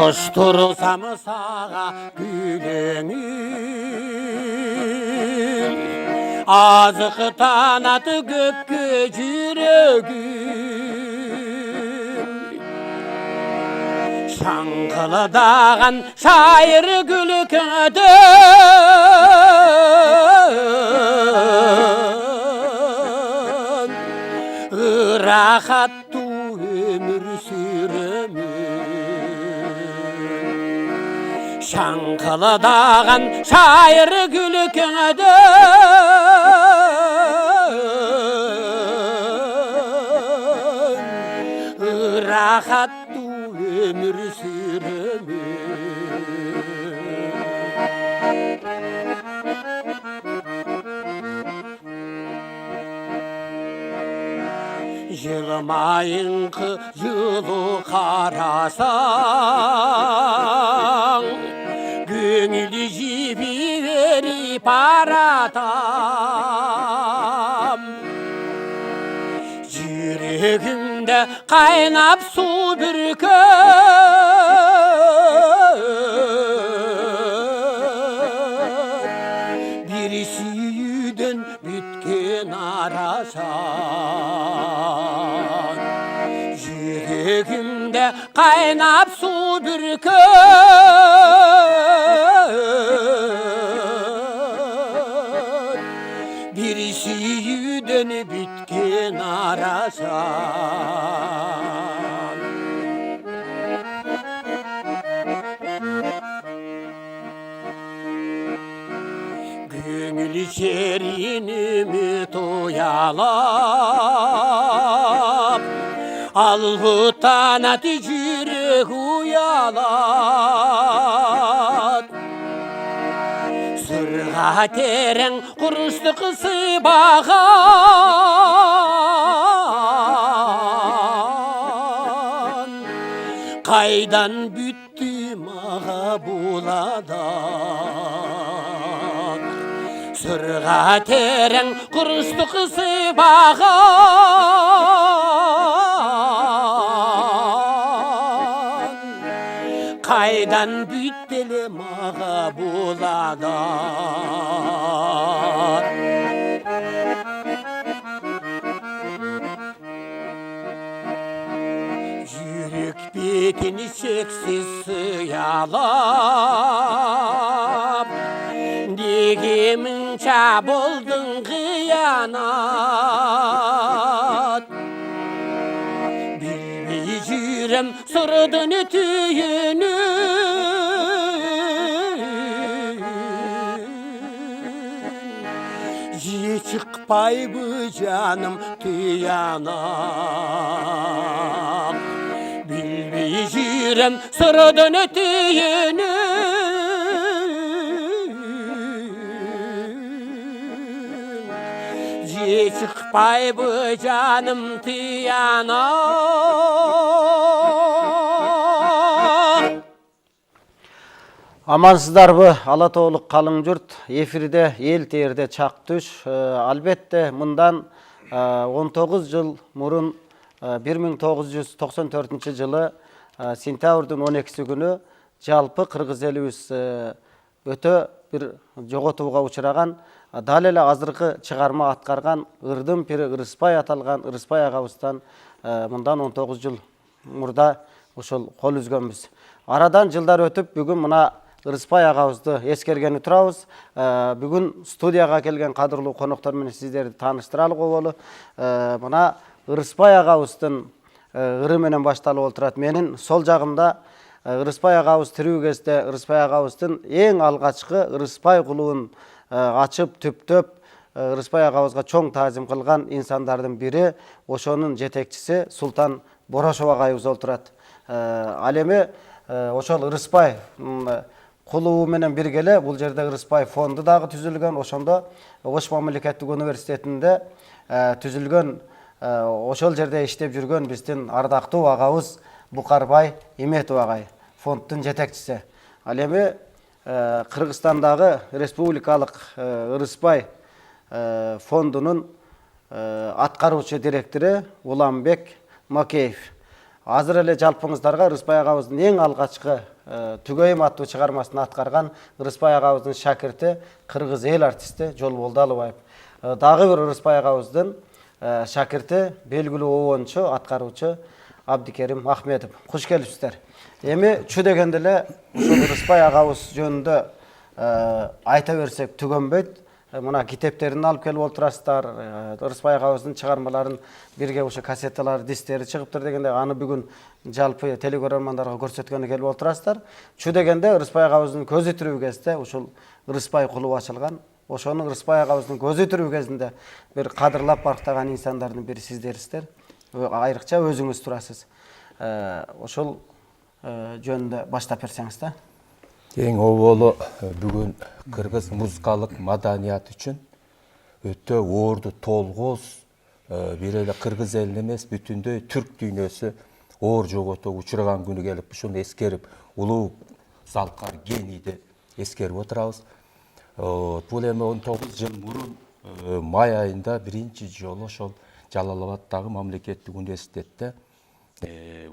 Koştursam sağa gülünüm, azıqtan atı gökü jürögüm. Şankılıdağın şair gülüküdün, rahattu ömür sürümüm. Şankılıdağın şair gülüküdün, rahattu ömür sürümüm. Yılmayın ki yılı karasan, gönül jibi verip aratam. Yüreğimde kaynap su bürkün, birisi yüden bitken arasan. Yüreğimde kaynap su bürkün, birisi yüden bitken arasan. Gönül şerinimi toyalap, algıtan yürek uyalat. Sırğa teren kuruştu kısı bağan, kaydan büttüm ağa buladan. Sırğa teren kuruştu kısı bağan, kaydan büttelim ağa buladan. Yürek betini çeksiz sıyalap, degeminça boldun kıyanat. Bilmey jürem sırdın ötüyünü, çıkpay bu canım tüyanam. Bilmey jürem sırdan ötüyünü, çıkpay bu canım tüyanam. Amansızдарбы, Алатоолук калың журт, эфирде эл терде чак түш. Албетте мындан 19 жыл мурун 1994 жылы сентябрдын 12 күнү жалпы кыргыз элибиз өтө бир жоготууга учураган, дал эле азыркы чыгарма аткарган Ырдым пири Ырыспай аталган Ырыспай агабыздан мындан 19 жыл мурда ошол кол үзгөнбүз. Арадан жылдар өтүп, бүгүн мына Ырыспай агабызды эскергени турабыз. Бүгүн студияга келген кадырлуу коноктор менен сиздерди тааныштыралы бололу. Мына Ырыспай агабыздын ыры менен башталып отурат. Менин сол жагымда Ырыспай агабыз тирүү кезде Ырыспай агабыздын эң алгачкы Ырыспай кулуун ачып түптөп Ырыспай агабызга чоң таазим кылган инсандардын бири, ошонун жетекчиси Султан Борошов агайыбыз отурат. Ал эми ошол Ырыспай кулуу менен биргеле бул жерде Ырыспай фонду дагы түзүлгөн. Ошондо Ош мамлекеттик университетинде түзүлгөн, ошол жерде иштеп жүргөн биздин ардактуу агабыз Букарбай Иметов агай, фонддун жетекчиси. Ал эми Кыргызстандагы республикалык Ырыспай фондунун аткаруучу директору Уламбек Макеев. Азыр эле жалпыңыздарга Ырыспай агабыздын эң алгачкы Түгөйім аттуу чыгармасын аткарган Ырыспай агабыздын шакирти кыргыз эл артисти Жолболду Алыбаев. Дагы бир Ырыспай агабыздын шакирти белгилүү обончу, аткаруучу Абдикерим Ахметов. Куш келипсиздер. Эми чү дегенде эле ушул Ырыспай агабыз жөнүндө айта берсек түгөнбөйт. Мына китептерин алып келип отурасыздар. Ырыспай агабыздын чыгармаларын бирге ушу кассеталар, дисктери чыгыптыр дегенде аны бүгүн жалпы телекөрөрмандарга көрсөткөнү келип отурасыздар. Чү дегенде Ырыспай агабыздын көзү тирүү кезде ушул Ырыспай клубу ачылган. Ошону Ырыспай агабыздын көзү тирүү кезинде бир кадырлап барктаган инсандардын бири сиздерсиздер. Айрыкча өзүңүз турасыз. Ошол жөнүндө баштап берсеңиз да. Эң оболу бүгүн кыргыз музыкалык маданият үчүн өтө орду толгоз, бир эле кыргыз элин эмес, бүтүндөй түрк дүйнөсү оор жоготууга учураган күнү келип, ушуну эскерип, улуу залкар генийди эскерип отурабыз. Бул эми 19 жыл мурун май айында биринчи жолу ошол Жалал-Абаддагы мамлекеттик университетте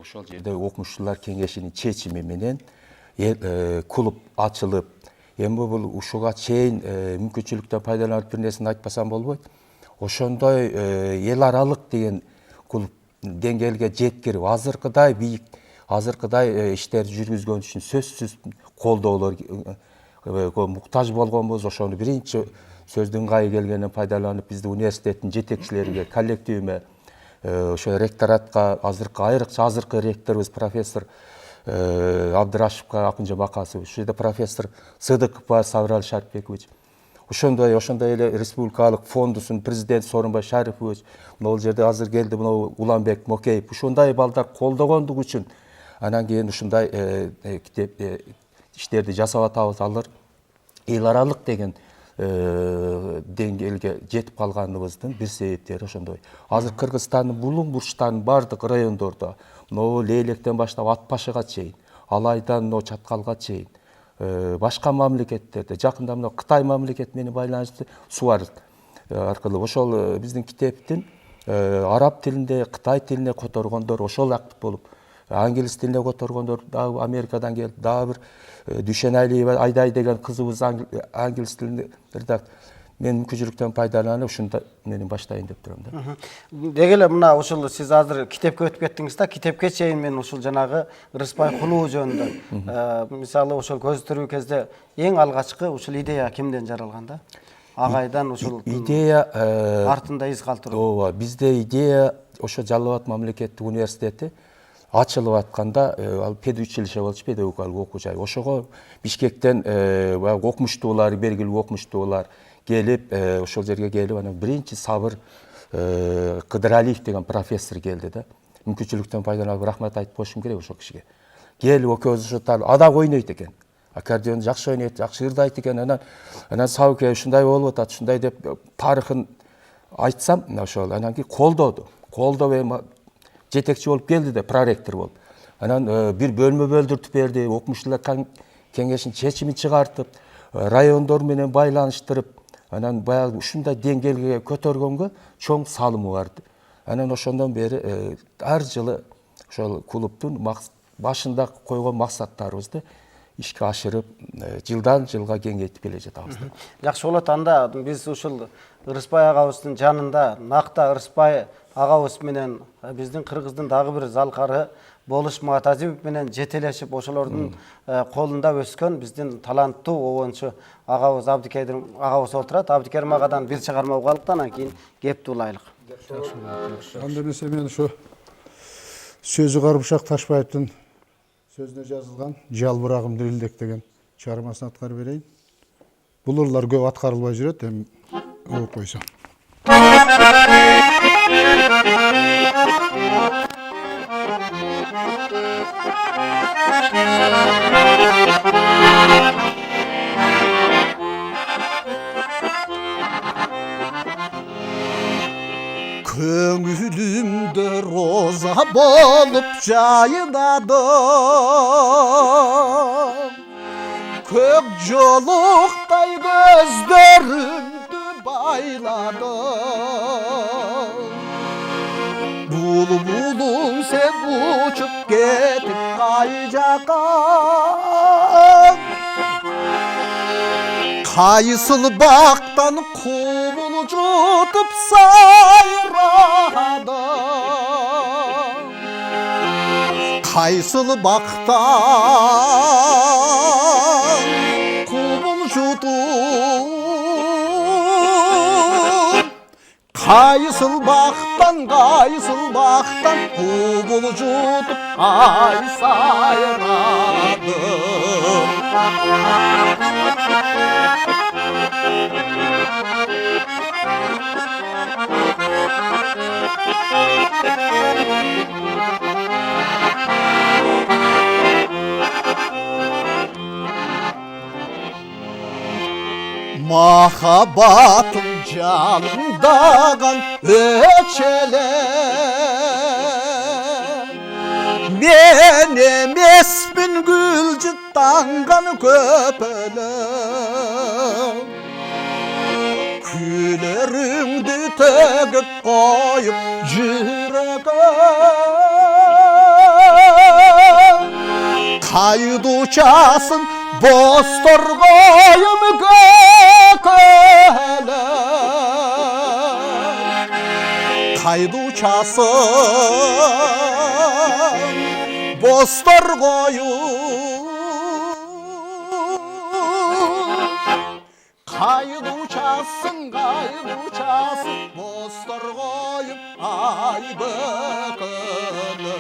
ошол жерде окумуштуулар кеңешинин чечими менен клуб ачылып, эми бул ушуга чейин мүмкүнчүлүктөн пайдаланып бир нерсени айтпасам болбойт. Ошондой эл аралык деген клуб деңгээлге жеткирип, азыркыдай бийик, азыркыдай иштерди жүргүзгөн үчүн сөзсүз колдоолор муктаж болгонбуз. Ошону биринчи сөздүн ыңгайы келгенинен пайдаланып, бизди университеттин жетекчилериге, коллективиме, ошо ректоратка, азыркы ректорубуз профессор Абдырашевка Акынжан Бакасович, ушул жерде профессор Сыдыков бар Саврал Шарипбекович, ошондой эле республикалык фондусунун президент Сооронбай Шарипович, могул жерде азыр келди мына Уланбек Мокеев, ушундай балдар колдогондугу үчүн анан кийин ушундай иштерди жасап атабыз. Алар эл аралык деген деңгээлге жетип калганыбыздын бир себептери ошондой. Азыр Кыргызстандын булуң бурчтарынын бардык райондордо, мына Лейлектен баштап Атбашыга чейин, Алайдан Чаткалга чейин, башка мамлекеттерде, жакында мына Кытай мамлекети менен байланыштуу Суар аркылуу ошол биздин китептин араб тилинде, Кытай тилине которгондор ошол актив болуп, англис тилине которгондор дагы Америкадан келип, дагы бир Дүйшенәлиева Айдай деген кызыбыз англис тилинде редактор. Мен мүмкүнчүлүктөн пайдаланып ушунда менен баштайын деп турам да. Деги эле мына ушул сиз азыр китепке өтүп кеттиңиз да, китепке чейин мен ушул жанагы Ырыспай клубу жөнүндө мисалы ошол көз тирүү кезде эң алгачкы ушул идея кимден жаралган да? Агайдан ушул идея артында из калтыруу. Ооба, бизде идея ошо Жалал-Абад мамлекеттик университети ачылып атканда, ал педучилище болчу, педагогикалык окуу жай. Ошого Бишкектен окумуштуулар, белгилүү окумуштуулар келип, ошол жерге келип, анан биринчи Сабыр Кыдыралиев деген профессор келди да. Мүмкүнчүлүктөн пайдаланып рахмат айтып коюшум керек ошол кишиге. Келип экөөбүз ушул адак ойнойт экен. Аккордеон жакшы ойнойт, жакшы ырдайт экен. Анан Сабыке ушундай болуп атат, ушундай деп тарыхын айтсам, ошол анан кийин колдоду. Колдоп жетекчи болуп келди да, проректор болуп. Анан бир бөлмө бөлдүртүп берди, окумуштуулар кеңешинин чечимин чыгартып, райондор менен байланыштырып, анан баягы ушундай деңгээлге көтөргөнгө чоң салымы бар. Анан ошондон бери ар жылы ошол клубтун башында койгон максаттарыбызды ишке ашырып, жылдан жылга кеңейтип келе жатабыз. Жакшы болот. Анда биз ушул Ырыспай агабыздын жанында накта Ырыспай агабыз менен биздин кыргыздын дагы бир залкары Болуш Муатазимов менен жетелешип ошолордун колунда өскөн биздин таланттуу обончу агабыз Абдикерим агабыз отурат. Абдикерим агадан бир чыгарма угайлык, анан кийин кепти улайлык. Анда эмесе мен ушу сөзү Карбышак Ташбаевдин сөзүнө жазылган Жалбырагым дирилдек деген чыгармасын аткарып берейин. Бул ырлар көп аткарылбай жүрөт, эми угуп койсом. Көңүлүмдө роза болуп жайнадым, көк жолуктай көздөрүмдү байладым. Булбулуң сен учуп кетип кай жака, Kayısıl baktan kubulcutup sayradı. Kayısıl baktan kubulcutup, kayısıl baktan kubulcutup ay sayradı. Mahabatım canımdan öçele, benim esmin gülcüttangan köpele. Külerimdi tegip koyup jirege, kaydı uçasın bostorgoyum gökele. Kaydı uçasın bostorgoyum, kaydı uçasın bostorgoyum ay gökele.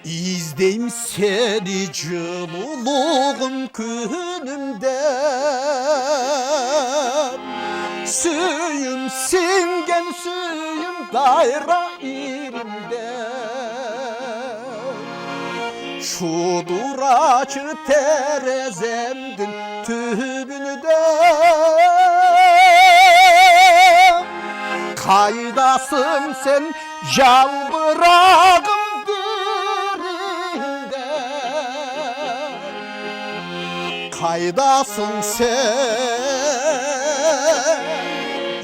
İzdeyim seni cıluluğun günümde, suyum singen suyum dayra ilimde. Şu duraçı terezemdin tübünü de, kaydasın sen yalbırağım dirinde. Kaydasın sen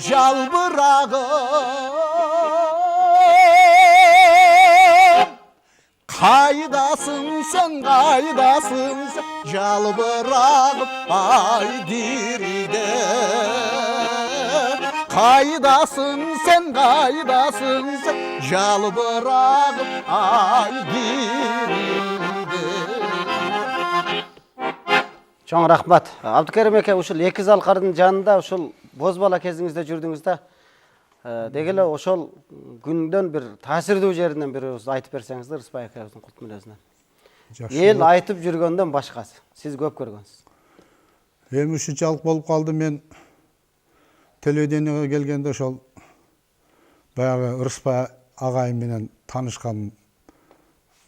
yalbırağım, kaydasın sen yalbırağım ay diride. Kaydasın sen yalbırağım ay diride. Çoğun rahmat. Abdülkerim eke uşul екі залқардың жанында ушул боз бала кезиңизде жүрдүңүз дегеле ошол күндөн бир таасирдүү жеринен бир өзү айтып берсеңиздер Рыспай акебиздин култ мүнөзүнөн. Эл айтып жүргөндөн башкасы. Сиз көп көргөнсүз. Эми ушунчалык болуп калды, мен телевидениеге келгенде ошол баягы Рыспай агайым менен таанышкан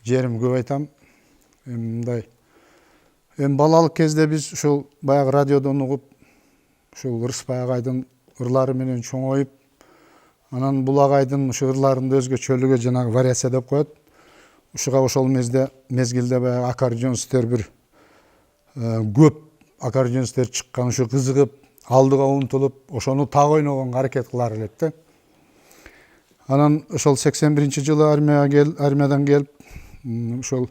жерим көп айтам. Мындай эми балалык кезде биз ушул баягы радиодон угуп, ушул Рыспай агайдын ырлары менен чоңоюп, анан бул агайдын ушу ырларында өзгөчөлүгү жанагы вариация деп коет. Ушуга ошол мезгилде баягы аккордеонисттер бир көп аккордеонисттер чыккан, ушу кызыгып, алдыга умтулуп, ошону так ойногонго аракет кылар элек да. Анан ошол 81-жылы армиядан келип, ошол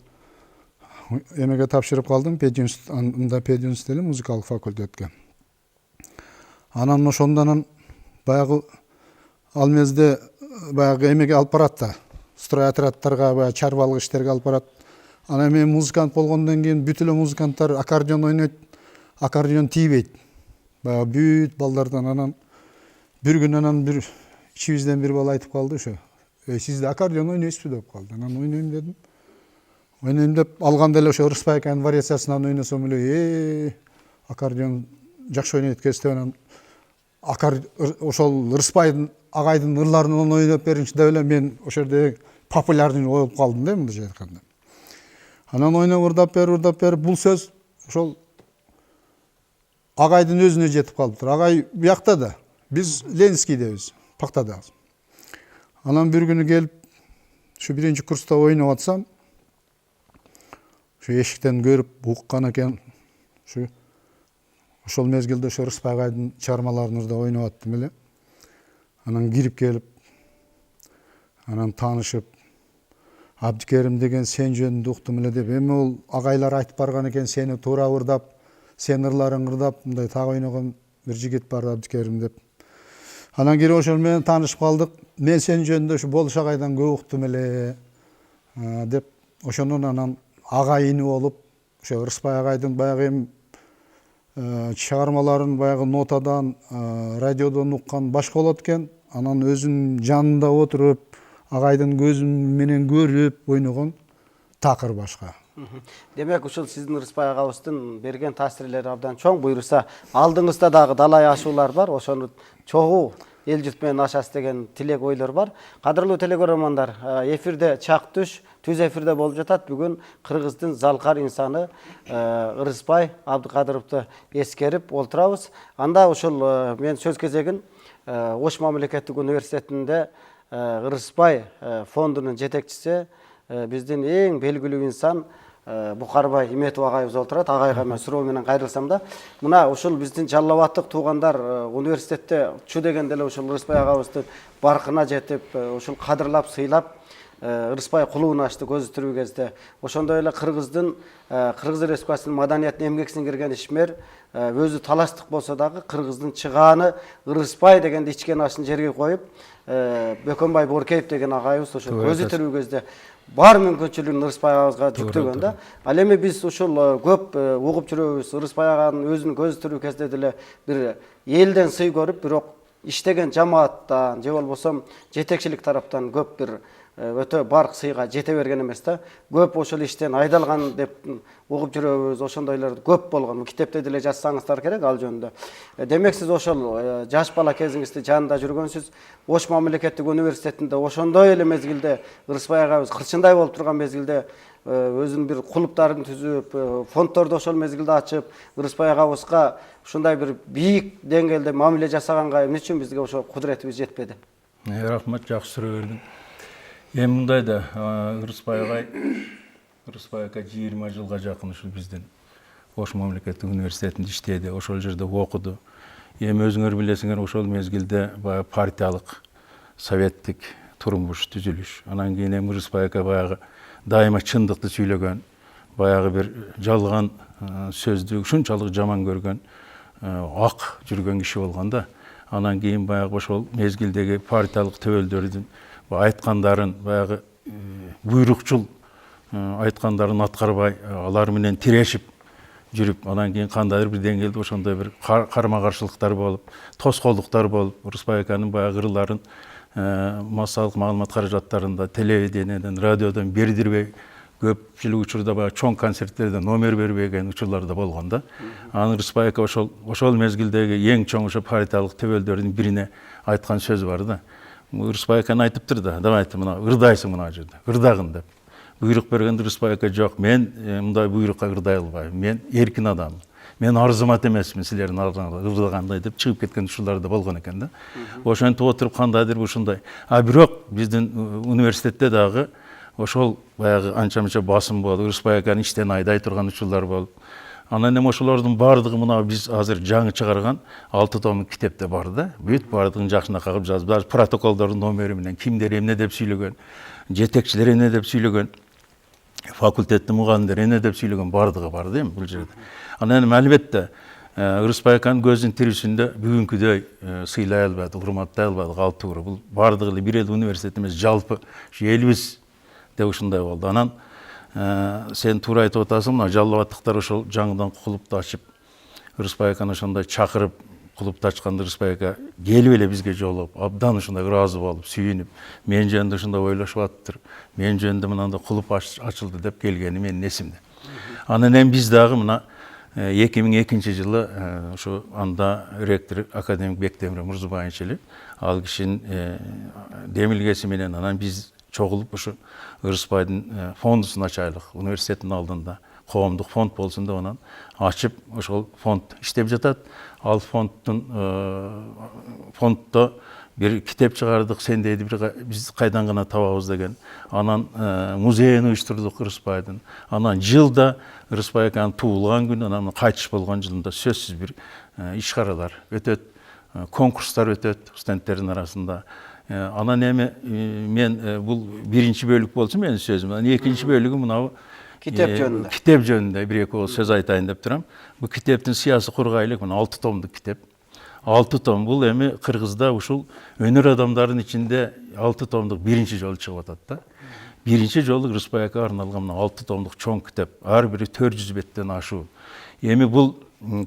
эмеге тапшырып калдым, анда пединститут эле музыкалык факультетке. Анан ошондон баягы ал мезде баягы эмеге алып барат да, строй отрядтарга, баягы чарбалык иштерге алып барат. Анан мен музыкант болгондон кийин бүт эле музыканттар аккордеон ойнойт, аккордеон тийбейт. Баягы бүт балдардан. Анан бир күн анан бир ичибизден бир бала айтып калды, ошо сиз да аккордеон ойнойсузбу деп калды. Анан ойнойм дедим. Ойнойм деп алганда эле ошо Рыспай аканын вариациясынан ойносом эле, аккордеон жакшы ойнойт экенсиз деп, анан ошол Рыспайдын агайдын ырларын ойноп бериңчи деп эле мен ошол жерде популярный болуп калдым да, мындайча айтканда. Анан ойноп ырдап берип, бул сөз ошол агайдын өзүнө жетип калыптыр. Агай биякта да, биз Ленинскийдебиз, Пактадабыз. Анан бир күнү келип, ушу биринчи курста ойноп атсам, ушу эшиктен көрүп уккан экен, Şu ошол мезгилде ошо Рыспай агайдын чыгармаларында ойноп аттым эле. Анан кирип келип, анан таанышып, Абдикерим деген сен жөнүндө уктум эле деп, эми ол агайлар айтып барган экен, сени туура ырдап, сен ырларың ырдап, мындай так ойногон бир жигит бар Абдикерим деп. Анан кийин ошол менен таанышып калдык. Мен сен жөнүндө ушу Болуш агайдан көп уктум эле деп, ошондон анан агайыны болуп, ошо Рыспай агайдын баягы эми чыгармаларын баягы нотадан, радиодон уккан башка болот экен. Анан өзүнүн жанында отуруп, агайдын көзү менен көрүп ойногон такыр башка. Демек ушул сиздин Рыспай агабыздын берген таасирлери абдан чоң. Буйруса алдыңызда дагы далай ашуулар бар. Ошону чогуу эл журт менен ашасы деген тилек ойлор бар. Кадырлуу телекөрөрмандар, эфирде чак түз эфирде болуп жатат. Бүгүн кыргыздын залкар инсаны Рыспай Абдыкадыровду эскерип олтурабыз. Анда ушул мен сөз кезегин Ош мамлекеттик университетинде Рыспай фондунун жетекчиси, биздин эң белгилүү инсан Букарбай Иметов агайыбыз олтурат. Агайга мен суроо менен кайрылсам да, мына ушул биздин Жалал Абадтык туугандар университетте чу дегенде эле ушул Рыспай агабыздын баркына жетип, ушул кадырлап, сыйлап, Рыспай кулуун ачты көзү кезде. Ошондой эле Кыргыз Республикасынын маданият эмгексине кирген ишмер, өзү талаштык болсо дагы Кыргыздын чыгааны Рыспай дегенде ичкен ашын жерге коюп, Бөкөнбай Боркеев деген агайыбыз ошол көзү тирүү кезде бар мүмкүнчүлүгүн Рыспай агабызга жүктөгөн да. Ал эми биз ушул көп угуп жүрөбүз. Рыспай аганын өзүнүн көзү тирүү кезде деле бир элден сый көрүп, бирок иштеген жамааттан же болбосо жетекчилик тараптан көп бир өтө барк сыйга жете берген эмес да. Көп ошол иштен айдалган деп угуп жүрөбүз. Ошондойлор көп болгон. Китепте деле жазсаңыздар керек ал жөнүндө. Демек сиз ошол жаш бала кезиңизде жанында жүргөнсүз. Ош мамлекеттик университетинде ошондой эле мезгилде Рыспай агабыз кырчындай болуп турган мезгилде өзүнүн бир клубтарын түзүп, фонддорду ошол мезгилде ачып, Рыспай агабызга ушундай бир бийик деңгээлде мамиле жасаганга эмне үчүн бизге ошо кудуретибиз жетпеди? Рахмат, жакшы суроо бердиң. Эми мындай да, Рыспай ага 20 жылга жакын ушул биздин Ош мамлекеттик университетинде иштеди, ошол жерде окуду. Эми өзүңөр билесиңер, ошол мезгилде баягы партиялык, советтик турмуш, түзүлүш. Анан кийин эми Рыспай ага баягы дайыма чындыкты сүйлөгөн, баягы бир жалган сөздү ушунчалык жаман көргөн, ак жүргөн киши болгон да. Анан кийин баягы ошол мезгилдеги партиялык төбөлдөрдүн айткандарын баягы буйрукчул айткандарын аткарбай, алар менен тирешип жүрүп, анан кийин кандайдыр бир деңгээлде ошондой бир карма каршылыктар болуп, тоскоолдуктар болуп, Рыспай аканын баягы ырларын массалык маалымат каражаттарында, телевидениеден, радиодон бердирбей, көпчүлүк учурда баягы чоң концерттерде номер бербеген учурлар да болгон да. Анан Рыспай ака ошол мезгилдеги эң чоң ошо партиялык төбөлдөрдүн бирине айткан сөзү бар да. Рыспай акан айтыптыр да, давайте мына ырдайсың мына жерде, ырдагын деп. Буйрук бергенде Рыспай ака жок, мен мындай буйрукка ырдай албайм, мен эркин адаммын. Мен арзымат эмесмин силердин ардыңарда ырдагандай деп чыгып кеткен учурлар да болгон экен да. Ошентип отуруп кандайдыр ушундай. Бирок биздин университетте дагы ошол баягы анча-мынча басым болуп, Рыспай аканы иштен айдай турган учурлар болуп. Анан эми ошолордун баардыгы мына биз азыр жаңы чыгарган 6 томдук китепте бар да. Бүт баардыгын жакшынакай кылып жазып, даже протоколдордун номери менен кимдер эмне деп сүйлөгөн, жетекчилер эмне деп сүйлөгөн, факультеттин мугалимдери эмне деп сүйлөгөн баардыгы бар да эми бул жерде. Анан эми албетте Рыспай аканын көзүнүн тирүүсүндө бүгүнкүдөй сыйлай албадык, урматтай албадык, ал туура. Бул баардыгы эле бир эле университет эмес, жалпы ушу элибиз деп ушундай болду. Анан сен туура айтып атасың, мына Жалал Абадтыктар ошол жаңыдан клубду ачып, Рыспай аканы ошондой чакырып, клубду ачканда Рыспай ака келип эле бизге жолугуп, абдан ушундай ыраазы болуп, сүйүнүп, мен жөнүндө ушундай ойлошуп аттыр, мен жөнүндө мындай клуб ачылды деп келгени менин эсимде. Анан эми биз дагы мына 2002-жылы ошо анда ректор академик Бектемир Мурзубаевич эле, ал кишинин демилгеси менен анан биз чогулуп ушу Рыспайдын фондусун ачайлык, университеттин алдында коомдук фонд болсун деп анан ачып ошол фонд иштеп жатат. Ал фонддо бир китеп чыгардык, сен дейди биз кайдан гана табабыз деген. Анан музейин уюштурдук Ырысбайдын. Анан жылда Ырысбай аканын туулган күнү, анан кайтыш болгон жылында сөзсүз бир иш-чаралар өтөт, конкурстар өтөт студенттердин арасында. Анан эми мен бул биринчи бөлүк болчу менин сөзүм. Анан экинчи бөлүгү мынау Китеп жөнүндө. Китеп жөнүндө бир эки сөз айтайын деп турам. Бул китептин сыясы кургайлык, мына 6 томдук китеп. 6 том бул эми Кыргызда ушул өнөр адамдарынын ичинде 6 томдук биринчи жолу чыгып атат да. Биринчи жолу Ырысбай акага арналган мына 6 томдук чоң китеп. Ар бири 400 беттен ашуу. Эми бул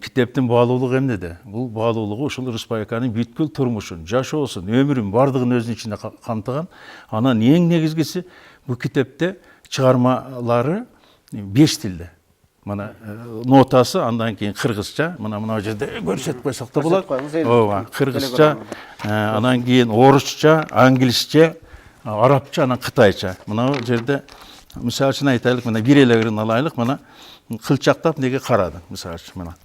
китептин баалуулугу эмнеде? Бул баалуулугу ушул Ырысбай аканын бүткүл турмушун, жашоосун, өмүрүн бардыгын өзүнүн ичинде камтыган. Анан эң негизгиси бул китепте чыгармалары 5 тилде. Мына нотасы, андан кийин кыргызча, мына жерде көрсөтүп койсок да болот. Ооба, кыргызча, анан кийин орусча, англисче, арабча, анан кытайча. Мына жерде мисалы үчүн айтайлык, мына бир элегин алайлык, мына кылчактап неге карады, мисалы үчүн мына.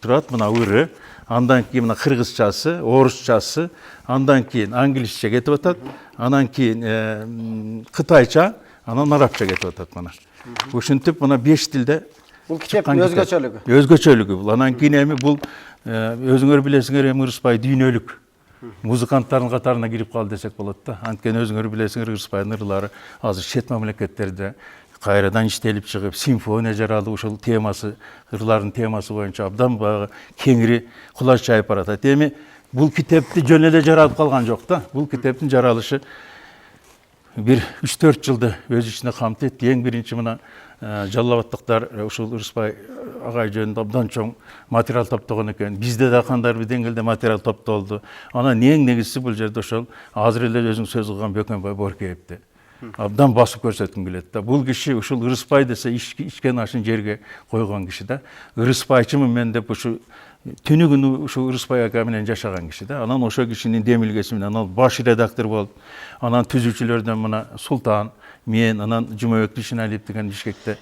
Турат, мына ыры, андан кийин мына кыргызчасы, орусчасы, андан кийин англисче кетип атат, анан кийин кытайча, анан арабча кетип атат мына. Ушинтип мына 5 тилде Бул китептин өзгөчөлүгү. Өзгөчөлүгү бул. Анан кийин эми бул өзүңөр билесиңер, эми Ырысбай дүйнөлүк музыканттардын катарына кирип калды десек болот да. Анткени өзүңөр билесиңер, Ырысбайдын ырлары азыр чет мамлекеттерде кайрадан иштелип чыгып, симфония жаралып, ушул темасы, ырлардын темасы боюнча абдан баягы кеңири кулач жайып баратат. Эми бул китепти жөн эле жаралып калган жок да. Бул китептин жаралышы бир 3-4 жылды өз ичине камтыйт. Эң биринчи мына Жалал Абадтыктар ушул Ырысбай агай жөнүндө абдан чоң материал топтогон экен. Бизде да кандай бир деңгээлде материал топтолду. Анан эң негизгиси бул жерде ошол азыр эле өзүң сөз кылган Бөкөнбай Боркеевди абдан басып көрсөткүм келет да. Бул киши ушул Ырысбай десе ичкен ашын жерге койгон киши да. Ырысбайчымын мен деп ушу түнү күнү ушу Ырысбай ака менен жашаган киши да. Анан ошо кишинин демилгеси менен ал баш редактор болуп, анан түзүүчүлөрдөн мына Султан, мен, анан Жумабек Дүйшеналиев деген Бишкекте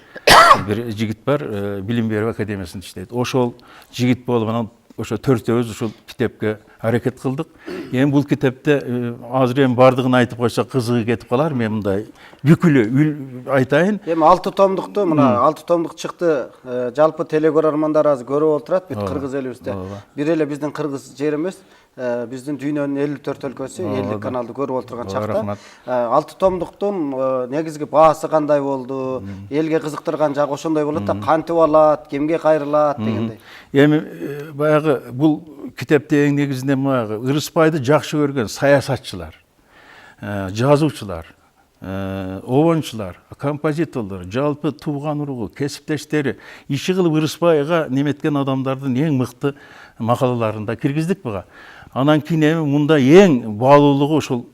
бир жигит бар, Билим берүү академиясында иштейт. Ошол жигит болуп, анан ошо төртөөбүз ушул китепке аракет кылдык. Эми бул китепте азыр эми бардыгын айтып койсок кызыгы кетип калар. Мен мындай бүкүлү айтайын. Эми 6 томдукту мына 6 томдук чыкты. Жалпы телекөрөрмандар азыр көрүп отурат бүт кыргыз элибизде. Бир эле биздин кыргыз жер эмес, биздин дүйнөнүн 54 өлкөсү 50 каналды көрүп отурган чакта 6 томдуктун негизги баасы кандай болду, элге кызыктырган жагы ошондой болот да, кантип алат, кимге кайрылат дегендей. Эми баягы бул китепте эң негизинде баягы Ырысбайды жакшы көргөн саясатчылар, жазуучулар, обончулар, композиторлор, жалпы тууган уругу, кесиптештери иши кылып Ырысбайга неметкен адамдардын эң мыкты макалаларында киргиздик буга. Анан кийин эми мында эң баалуулугу ушул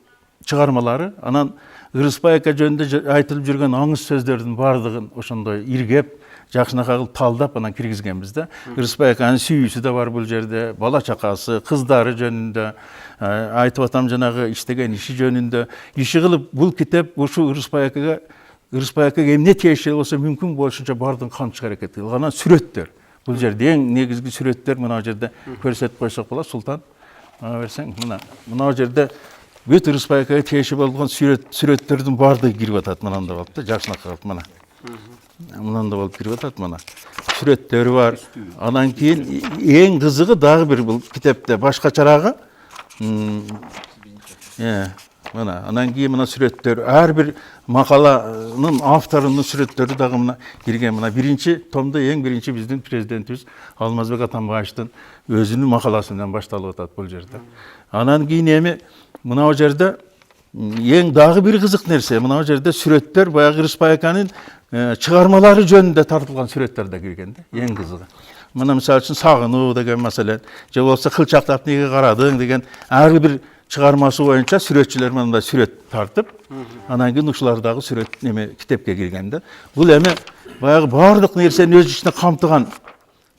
чыгармалары. Анан Ырысбай ака жөнүндө айтылып жүргөн аңыз сөздөрдүн бардыгын ошондой иргеп, жакшынакай кылып талдап анан киргизгенбиз да. Ырысбай аканын сүйүүсү да бар бул жерде, бала чакасы, кыздары жөнүндө, айтып атам жанагы иштеген иши жөнүндө. Иши кылып бул китеп ушу Ырысбай акага эмне тиешелүү болсо мүмкүн болушунча бардыгын камтышка аракет кылган. Анан сүрөттөр. Бул жерде эң негизги сүрөттөр мына жерде көрсөтүп койсок болот. Султан берсең, мына жерде бүт Ырысбай акага тиешелүү болгон сүрөттөрдүн бардыгы кирип атат. Мынанда болуп да, жакшынакай кылып мына. Мынанда болуп кирип атат мына. Сүрөттөрү бар. Анан кийин эң кызыгы дагы бир бул китепте башкачарагы. Мына, анан кийин мына сүрөттөр, ар бир макаланын авторунун сүрөттөрү дагы мына кирген. Мына биринчи томдо эң биринчи биздин президентибиз Алмазбек Атамбаевдин өзүнүн макаласы менен башталып атат бул жерде. Анан кийин эми мына жерде эң дагы бир кызык нерсе, мына жерде сүрөттөр баягы Ырысбай аканын чыгармалары жөнүндө тартылган сүрөттөр да кирген да, эң кызыгы. Мына мисалы үчүн сагынуу деген маселен, же болбосо кылчактап неге карадың деген ар бир чыгармасы боюнча сүрөтчүлөр мындай сүрөт тартып, анан кийин ушулар дагы сүрөт неме китепке кирген да. Бул эми баягы бардык нерсени өз ичине камтыган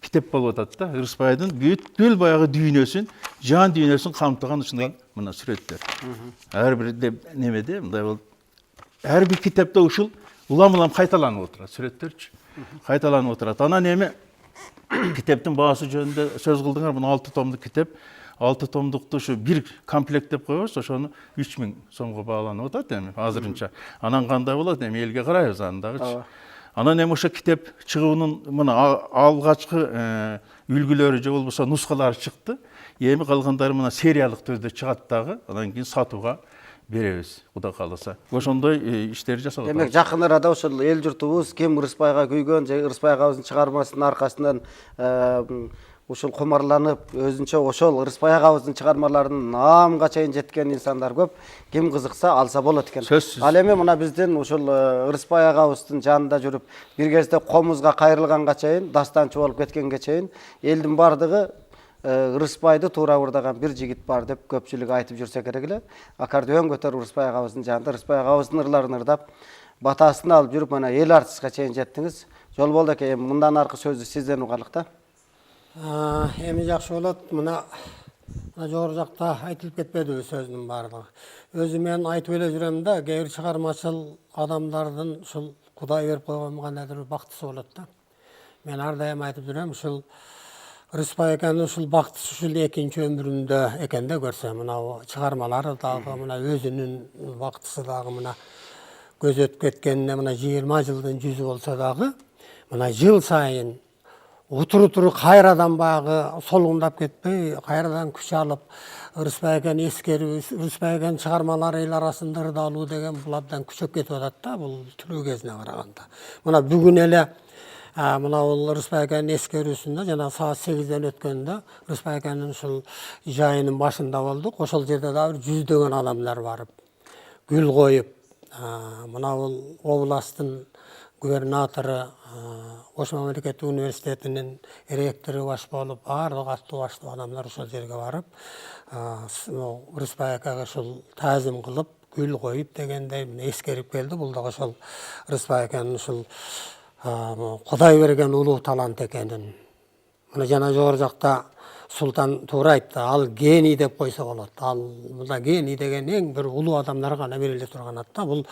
китеп болуп атат да. Ырысбайдын бүткүл баягы дүйнөсүн, жан дүйнөсүн камтыган ушундай мына сүрөттөр. Ар бир немеде мындай болуп ар бир китепте ушул улам-улам кайталанып отурат сүрөттөрчү. кайталанып отурат. Анан эми китептин баасы жөнүндө сөз кылдыңар. Мына 6 томдук китеп. 6 томдукту ушу бир комплект деп коебуз, ошону 3000 сомго бааланып атат эми азырынча. Анан кандай болот эми элге карайбыз аны дагычы. Анан эми ошо китеп чыгуунун мына алгачкы үлгүлөрү же болбосо нускалары чыкты. Эми калгандары мына сериялык түрдө чыгат дагы. Анан кийин сатууга беребиз, Кудай кааласа. Ошондой иштер жасап атабыз. Демек жакын арада ошол эл журтубуз ким Ырысбайга күйгөн же Ырысбай агабыздын чыгармасынын аркасынан ушул кумарланып, өзүнчө ошол Ырысбай агабыздын чыгармаларынын наамга чейин жеткен инсандар көп. Ким кызыкса алса болот экен. Сөзсүз. Ал эми мына биздин ушул Ырысбай агабыздын жанында жүрүп, бир кезде комузга кайрылганга чейин, дастанчы болуп кеткенге чейин элдин бардыгы Ырысбайды туура урдаган бир жигит бар деп көпчүлүк айтып жүрсө керек эле. Аккордеон көтөрүп Ырысбай агабыздын жанында Ырысбай агабыздын ырларын ырдап, батасын алып жүрүп, мына эл артистке чейин жеттиңиз. Жол болду экен. Эми мындан аркы сөздү сизден угайлык да. Эми жакшы болот. Мына жогору жакта айтылып кетпедиби сөздүн баардыгы. Өзү мен айтып эле жүрөм да, кээ бир чыгармачыл адамдардын ушул Кудай берип койгон кандайдыр бир бактысы болот да. Мен ар дайым айтып жүрөм, ушул Ырысбай экенин ушул бактысы ушул экинчи өмүрүндө экен да көрсө, мына чыгармалары дагы, мына өзүнүн бактысы дагы, мына көз өтүп кеткенине мына 20 жылдын жүзү болсо дагы, мына жыл сайын утуру кайрадан багы солуңдап кетпей, кайрадан күч алып, Ырысбай экен эскерип, Ырысбай экен чыгармалары эл арасында ырдалуу деген бул абдан күчөп кетип атат да, бул тирүү кезине караганда. Мына бүгүн эле мына бул Ырысбай экенин эскерүүсүндө жана саат 8ден өткөндө Ырысбай экенин ушул жайынын башында болдук. Ошол жерде дагы жүздөгөн адамдар барып, гүл коюп, мына бул областтын губернатору, Ош мамлекеттик университетинин ректору баш болуп, баардык аттуу баштуу адамдар ошол жерге барып, Ырысбай акага ушул таазим кылып, гүл коюп дегендей эскерип келди. Бул дагы ошол Ырысбай аканын ушул Кудай берген улуу талант экенин. Мына жана жогору жакта Султан туура айтты, ал гений деп койсо болот. Ал мына гений деген эң бир улуу адамдар гана бериле турган ат да. Бул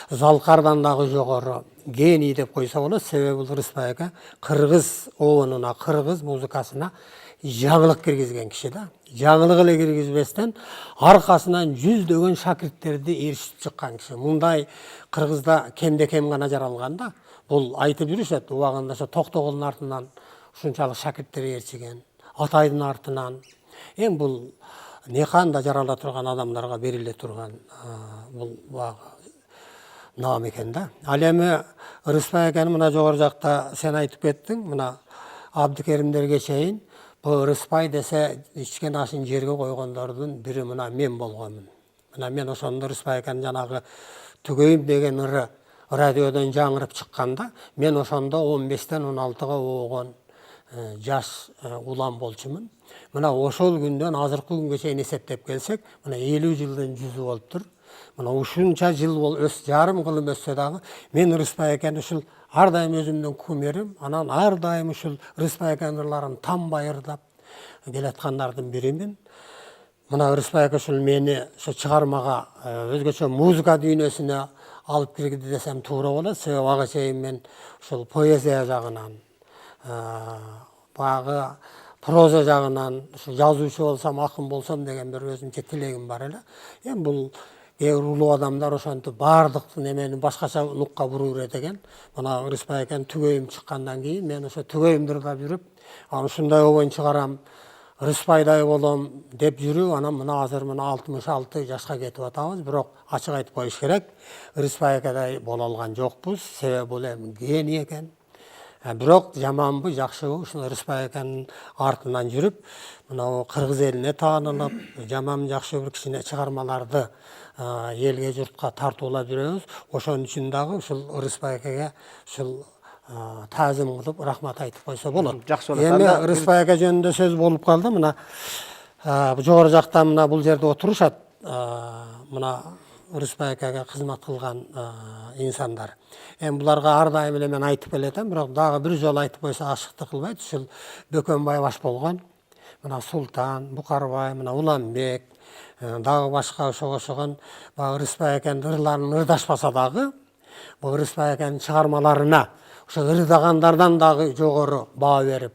Залкардан дагы жогору гений деп койсо болот. Себеби бул Ырысбай ака кыргыз обонуна, кыргыз музыкасына жаңылык киргизген киши да. Жаңылык эле киргизбестен аркасынан жүздөгөн шакирттерди ээрчитип чыккан киши. Мындай кыргызда кемде кем гана жаралган да. Бул айтып жүрүшөт, убагында ошо Токтогулдун артынан ушунчалык шакирттер ээрчиген. Атайдын артынан эң бул Неканда жарала турган адамдарга бериле турган бул наам экен да. Ал эми Ырысбай экен мына жогору жакта сен айтып кеттиң, мына Абдыкеримдерге чейин бул Ырысбай десе ичкен ашын жерге койгондордун бири мына мен болгонмун. Мына мен ошондо Ырысбай экен жанагы Түгөйүм деген ыры радиодон жаңырып чыкканда, мен ошондо 15-тен 16-га оогон жаш улам болчумун. Мына ошол күндөн азыркы күнгө чейин эсептеп келсек, мына 50 жылдын жүзү болуптур. Мына ушунча жыл бол жарым кылым өссө дагы мен Ырысбай экен ушул ар дайым өзүмдүн кумирим, анан ар дайым ушул Ырысбай экен ырларын тамбай ырдап келаткандардын биримин. Мына Ырысбай экен ушул мени ошо чыгармага, өзгөчө музыка дүйнөсүнө алып кирди десем туура болот. Себеби ага чейин мен ушул поэзия жагынан, багы проза жагынан, ушу жазуучу болсом, акын болсом деген бир өзүмчө тилегим бар эле. Эми бул кээ бир улуу адамдар ошентип баардык немени башкача нукка буруу экен. Мына Ырысбай экен Түгөйүм чыккандан кийин мен ошо Түгөйүмдү ырдап жүрүп, ушундай обон чыгарам, Ырысбайдай болом деп жүрүп, анан мына азыр мына 66 жашка кетип атабыз. Бирок ачык айтып коюш керек, Ырысбай акадай боло алган жокпуз. Себеби бул эми гений экен. Бирок жаманбы, жакшыбы ушул Ырысбай аканын артынан жүрүп, мына кыргыз элине таанылып, жаман жакшы бир кичине чыгармаларды элге журтка тартуулап жүрөбүз. Ошон үчүн дагы ушул Ырысбай акага ушул таазим кылып рахмат айтып койсо болот. Жакшы болот. Эми Ырысбай ака жөнүндө сөз болуп калды. Мына жогору жакта мына бул жерде отурушат. Мына Ырысбай акага кызмат кылган инсандар. Эми буларга ар дайым эле мен айтып келетем, бирок дагы бир жолу айтып койсо ашыктык кылбайт. Ушул Бөкөнбай баш болгон, мына Султан, Букарбай, мына Уламбек, дагы башка ошого окшогон Ырысбай аканын ырларын ырдашпаса дагы, бул Рыспай акенин чыгармаларына ошо ырдагандардан дагы жогору баа берип,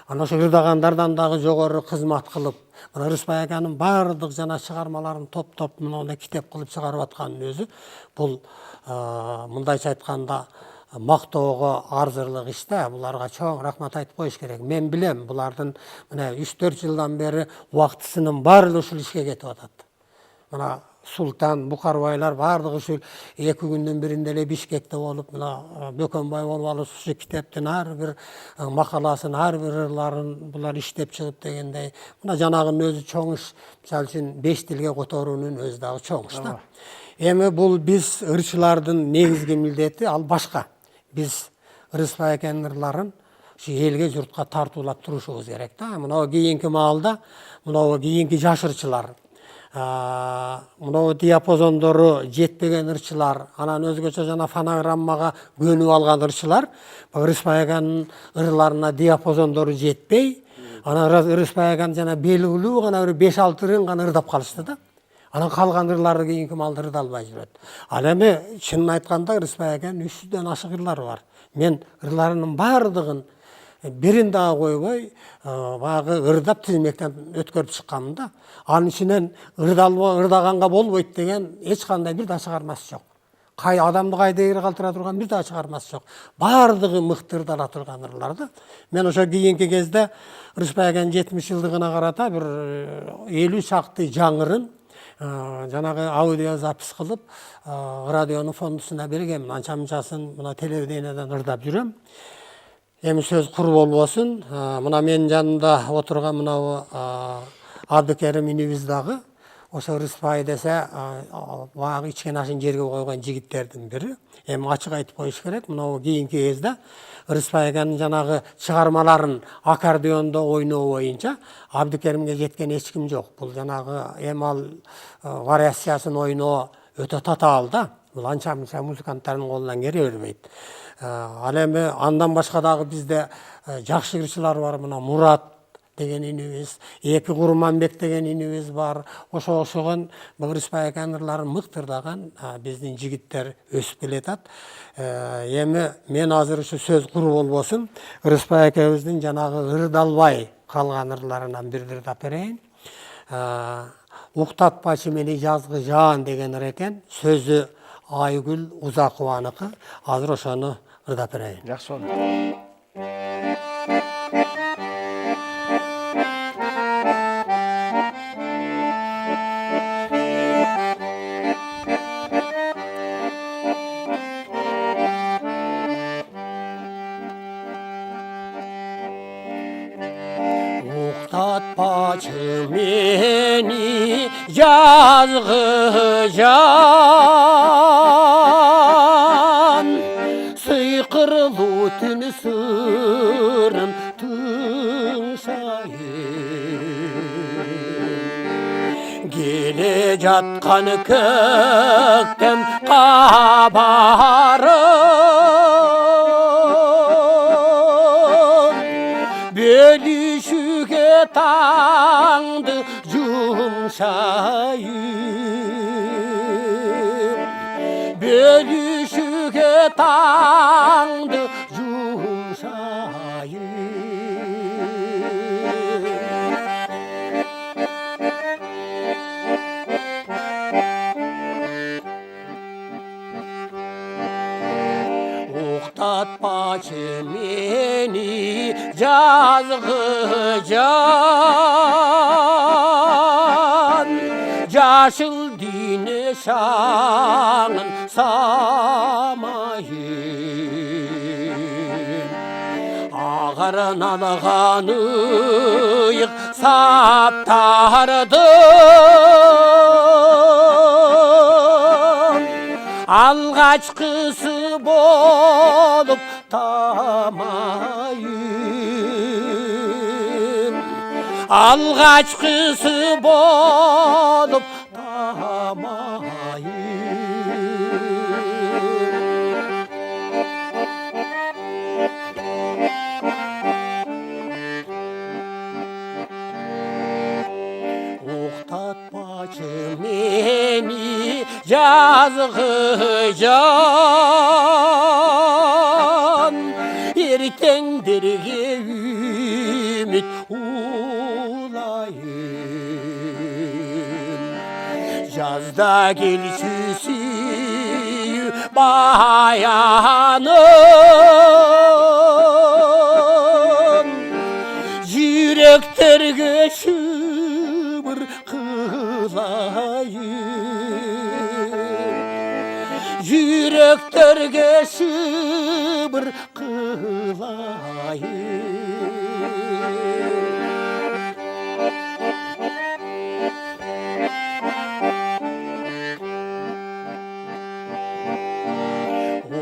анан ошо ырдагандардан дагы жогору кызмат кылып, мына Рыспай акенин баардык жана чыгармаларын топтоп мындай китеп кылып чыгарып атканын өзү бул мындайча айтканда мактоого арзырлык иш да. Буларга чоң рахмат айтып коюш керек. Мен билем, булардын мына 3-4 жылдан бери убактысынын баары ушул ишке кетип атат. Мына Султан, Букарбайлар баардыгы ушул 2 күндүн биринде эле Бишкекте болуп, мына Бөкөнбай болуп алып ушу китептин ар бир макаласын, ар бир ырларын булар иштеп чыгып дегендей. Мына жанагынын өзү чоң иш. Мисалы үчүн 5 тилге которуунун өзү дагы чоң иш да. Эми бул биз ырчылардын негизги милдети ал башка. Биз Рыспай акенин ырларын ушу элге журтка тартуулап турушубуз керек да. Мына кийинки маалда, мына кийинки жаш ырчылар, мына диапазондору жетпеген ырчылар, анан өзгөчө жана фонограммага көнүп алган ырчылар, Рыспай акенин ырларына диапазондору жетпей, анан Рыспай акен жана белгилүү гана бир 5-6 ырын гана ырдап калышты да. Анан калган ырлары кийинки маалда ырдалбай жүрөт. Ал эми чынын айтканда Рыспай акенин 300дөн ашык ырлары бар. Мен ырларынын баардыгын бирин дагы койбой, баягы ырдап тизмектен өткөрүп чыкканмын да. Анын ичинен ырдаганга болбойт деген эч кандай бир да чыгармасы жок. Кай адамды кайда эгер калтыра турган бир да чыгармасы жок. Баардыгы мыкты ырдала турган ырлар да. Мен ошо кийинки кезде Рыспай акенин 70 жылдыгына карата бир 50 чакты жаңырын жанагы аудио запись кылып радионун фондусуна бергем. Анча-мынчасын мына телевидениеден ырдап жүрөм. Эми сөз кур болбосун. Мына менин жанымда отурган мынау Абдыкерим инибиз дагы ошо Рыспай десе баягы ичкен ашын жерге койгон жигиттердин бири. Эми ачык айтып коюш керек, мынау кийинки кезде Рыспай акенин жанагы чыгармаларын аккордеондо ойноо боюнча Абдыкеримге жеткен эч ким жок. Бул жанагы эмал вариациясын ойноо өтө татаал да. Бул анча-мынча музыканттардын колунан келе бербейт. Ал эми андан башка дагы бизде жакшы ырчылар бар. Мына Мурат деген инибиз, Эки Курманбек деген инибиз бар. Ошо окшогон Рыспай акенин ырларын мыкты ырдаган биздин жигиттер өсүп келатат. Эми мен азыр ушу сөз кур болбосун, Рыспай акебиздин жанагы ырдалбай калган ырларынан бир ырдап берейин. Уктатпачы мени жазгы жаан деген ыр экен. Сөзү Айгүл Узакованыкы. Азыр ошону ырдап берейин. Жакшы болду. Уктатпачы мени жазгы жаан, сыйкырлуу түн сырын тыңшайын. Келе жаткан көктем кабарын, бөлүшүгө таңды жумшайын, бөлүшүгө таңды жумшайын. Уктатпачы мени жазгы жаан, жашыл дүйнө шаңын самайын. Агарын алган ыйык саптардым, алгачкысы болуп тамайын, алгачкысы болуп тамайын. Уктатпачы мени жазғы жан ертеңдерге үміт улайын жазда келші сүйі баяным жүректерге шыбыр қылайын жүректерге шыбыр қылайын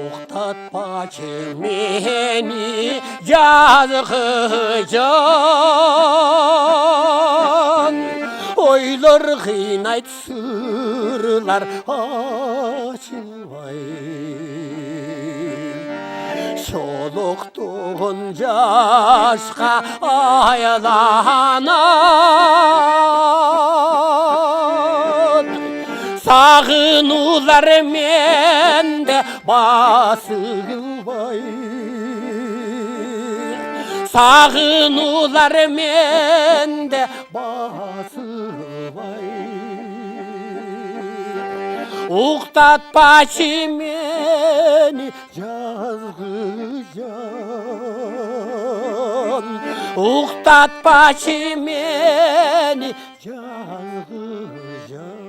оқтатпашы мені жазғы жан ойлар қинайды сырлар ашылмай шолақтығын жасқа айланады сағынулар менде басылмай сағынулар менде басылмай ұқтатпашы мені жазғы жан ұқтатпашы мені жазғы жан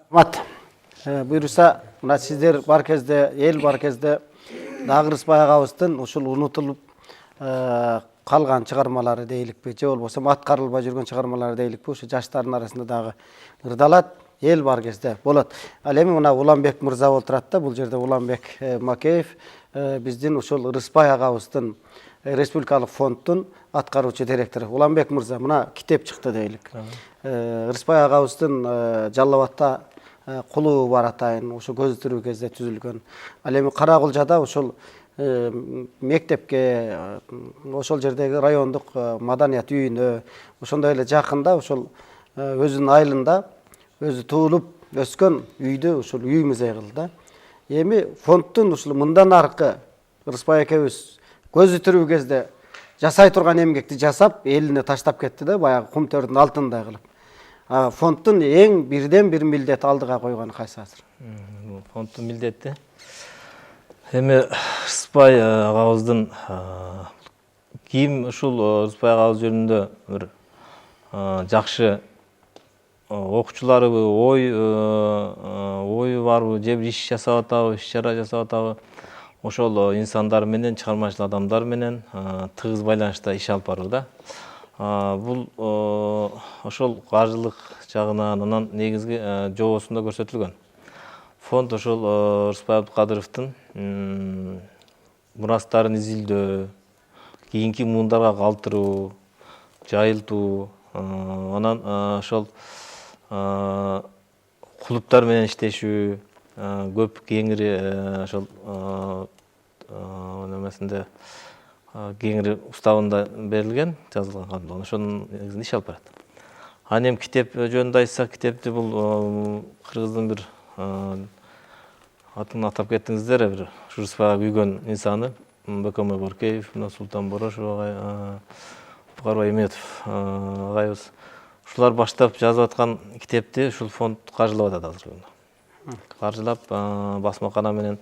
Бұйырса, мына сіздер бар кезде, ел бар кезде дагы Рыспай агабыздын ушул унутулуп калган чыгармалары дейликпи, же болбосо аткарылбай жүргөн чыгармалары дейликпи, ушу жаштардын арасында дагы ырдалат, ел бар кезде болот. Ал эми мына Уланбек мырза отурат да, бул жерде Уланбек Макеев биздин ушул Рыспай агабыздын республикалык фонддун аткаруучу директору. Уланбек мырза, мына китеп чыкты дейлик. Рыспай агабыздын Жалал Абадта кулу бар атайын, ошо көз тирүү кезде түзүлгөн. Ал эми Каракулжада ошол мектепке, ошол жердеги райондук маданият үйүнө, ошондой эле жакында ошол өзүнүн айылында өзү туулуп өскөн үйдү ошол үй музей кылды да. Эми фонддун ушул мындан аркы Рыспай экебиз көзү тирүү кезде жасай турган эмгекти жасап, элине таштап кетти да, баягы кум төрдүн алтындай кылып. Фонддун эң бирден бир милдет алдыга койгону кайсы азыр? Фонддун милдети эми Рыспай агабыздын ким ушул Рыспай агабыз жөнүндө бир жакшы окуучуларыбы, ою барбы, же бир иш жасап атабы, иш чара жасап атабы, ошол инсандар менен, чыгармачыл адамдар менен тыгыз байланышта иш алып барбы да. Бул ошол каржылык жагынан, анан негизги жобосунда көрсөтүлгөн. Фонд ошол Рыспай Абдыкадыровдун мурастарын изилдөө, кийинки муундарга калтыруу, жайылтуу, анан ошол клубтар менен иштешүү, көп кеңири ошол немесинде кеңири уставында берилген, жазылган кандылган. Ошонун негизинде иш алып барат. Анан эми китеп жөнүндө айтсак, китепти бул кыргыздын бир атын атап кеттиңиздер, бир Рыспайга күйгөн инсаны Бөкөмөй Боркеев, Султан Борошов агай, Букарбай Иметов агайыбыз. Ушулар баштап жазып аткан китепти ушул фонд каржылап атат азыркы күндө. Каржылап басмакана менен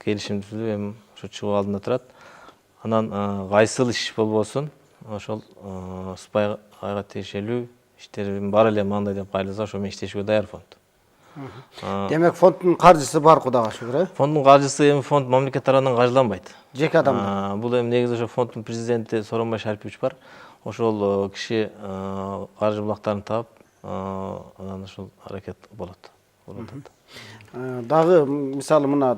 келишим түзүп, эми ошо чыгуу алдында турат. Анан кайсыл иш болбосун, ошол Рыспайга тиешелүү иштерин бар эле мындай деп кайласа, ошо менен иштешүүгө даяр фонд. Демек фонддун каржысы бар, Кудайга шүгүр. Фонддун каржысы эми фонд мамлекет тарабынан каржыланбайт. Жеке адамдар. Бул эми негизи ошо фонддун президенти Сооронбай Шарипович бар. Ошол киши каржы булактарын таап, анан ошол аракет болот. Дагы мисалы мына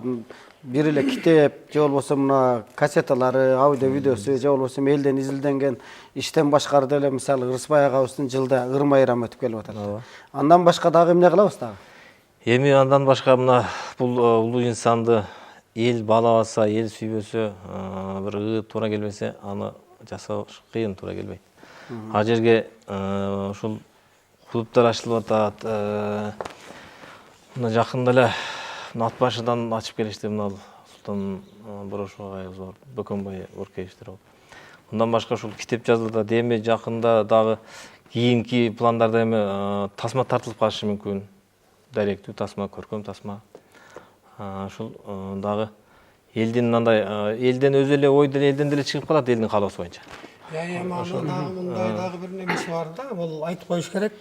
бир эле китеп, же болбосо мына кассеталары, аудио видеосу, же болбосо элден изилденген иштен башкары деле мисалы Рыспай агабыздын жылда ырма-ыйрам өтүп келип атат. Андан башка дагы эмне кылабыз дагы? Эми андан башка мына бул улуу инсанды эл баалабаса, эл сүйбөсө, бир туура келбесе, аны жасоо кыйын, туура келбейт. Ал жерге ушул клубдар ачылып атат. Мына жакында эле ат башыдан ачып келишти, мына Султан Борошов агайыбыз бар, Бөкөнбай Оркеевичтер болуп. Мындан башка ушул китеп жазылып атат. Эми жакында дагы кийинки пландарда эми тасма тартылып калышы мүмкүн. Даректүү тасма, көркөм тасма. Ушул дагы элдин мындай элден өзү эле ой деле элден деле чыгып калат, элдин каалоосу боюнча. Эми мындай дагы бир немеси бар да, бул айтып коюш керек.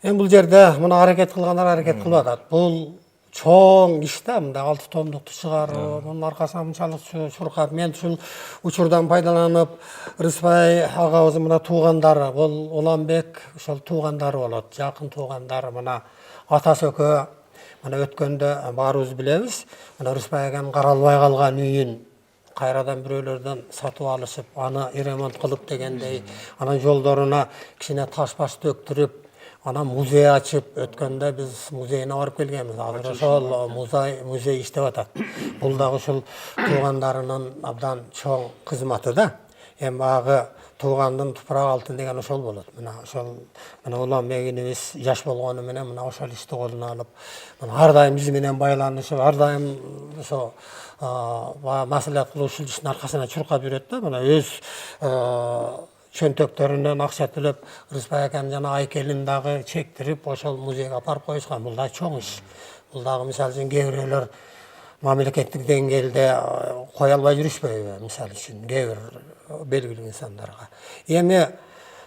Эми бул жерде мына аракет кылгандар аракет кылып атат. Бул чоң иш да, мындай 6 томдукту чыгаруу, мунун аркасынан мынчалык чуркап, мен ушул учурдан пайдаланып, Рыспай агабыз мына туугандары, бул Уланбек ошол туугандары болот, жакын туугандары, мына атасы экөө, мына өткөндө баарыбыз билебиз, мына Рыспай аганын каралбай калган үйүн кайрадан бирөөлөрдөн сатып алышып, аны ремонт кылып дегендей, анан жолдоруна кичине таш-баш төктүрүп, анан музей ачып, өткөндө биз музейине барып келгенбиз. Азыр ошол музей иштеп атат. Бул дагы ушул туугандарынын абдан чоң кызматы да. Эми багы туугандын тупурак алтын деген ошол болот. Мына ошол Уланбек инибиз жаш болгону менен мына ошол ишти колуна алып, ар дайым биз менен байланышып, ар дайым ошо маслихат кылуучу иштин аркасына чуркап жүрөт да. Мына өз чөнтөктөрүнөн акча төлөп, Рыспай аканын жана айкелин дагы чектирип, ошол музейге апарып коюшкан. Бул да чоң иш. Бул дагы мисалы үчүн кээ бирөөлөр мамлекеттик деңгээлде кое албай жүрүшпөйбү, мисалы үчүн кээ бир белгилүү инсандарга. Эми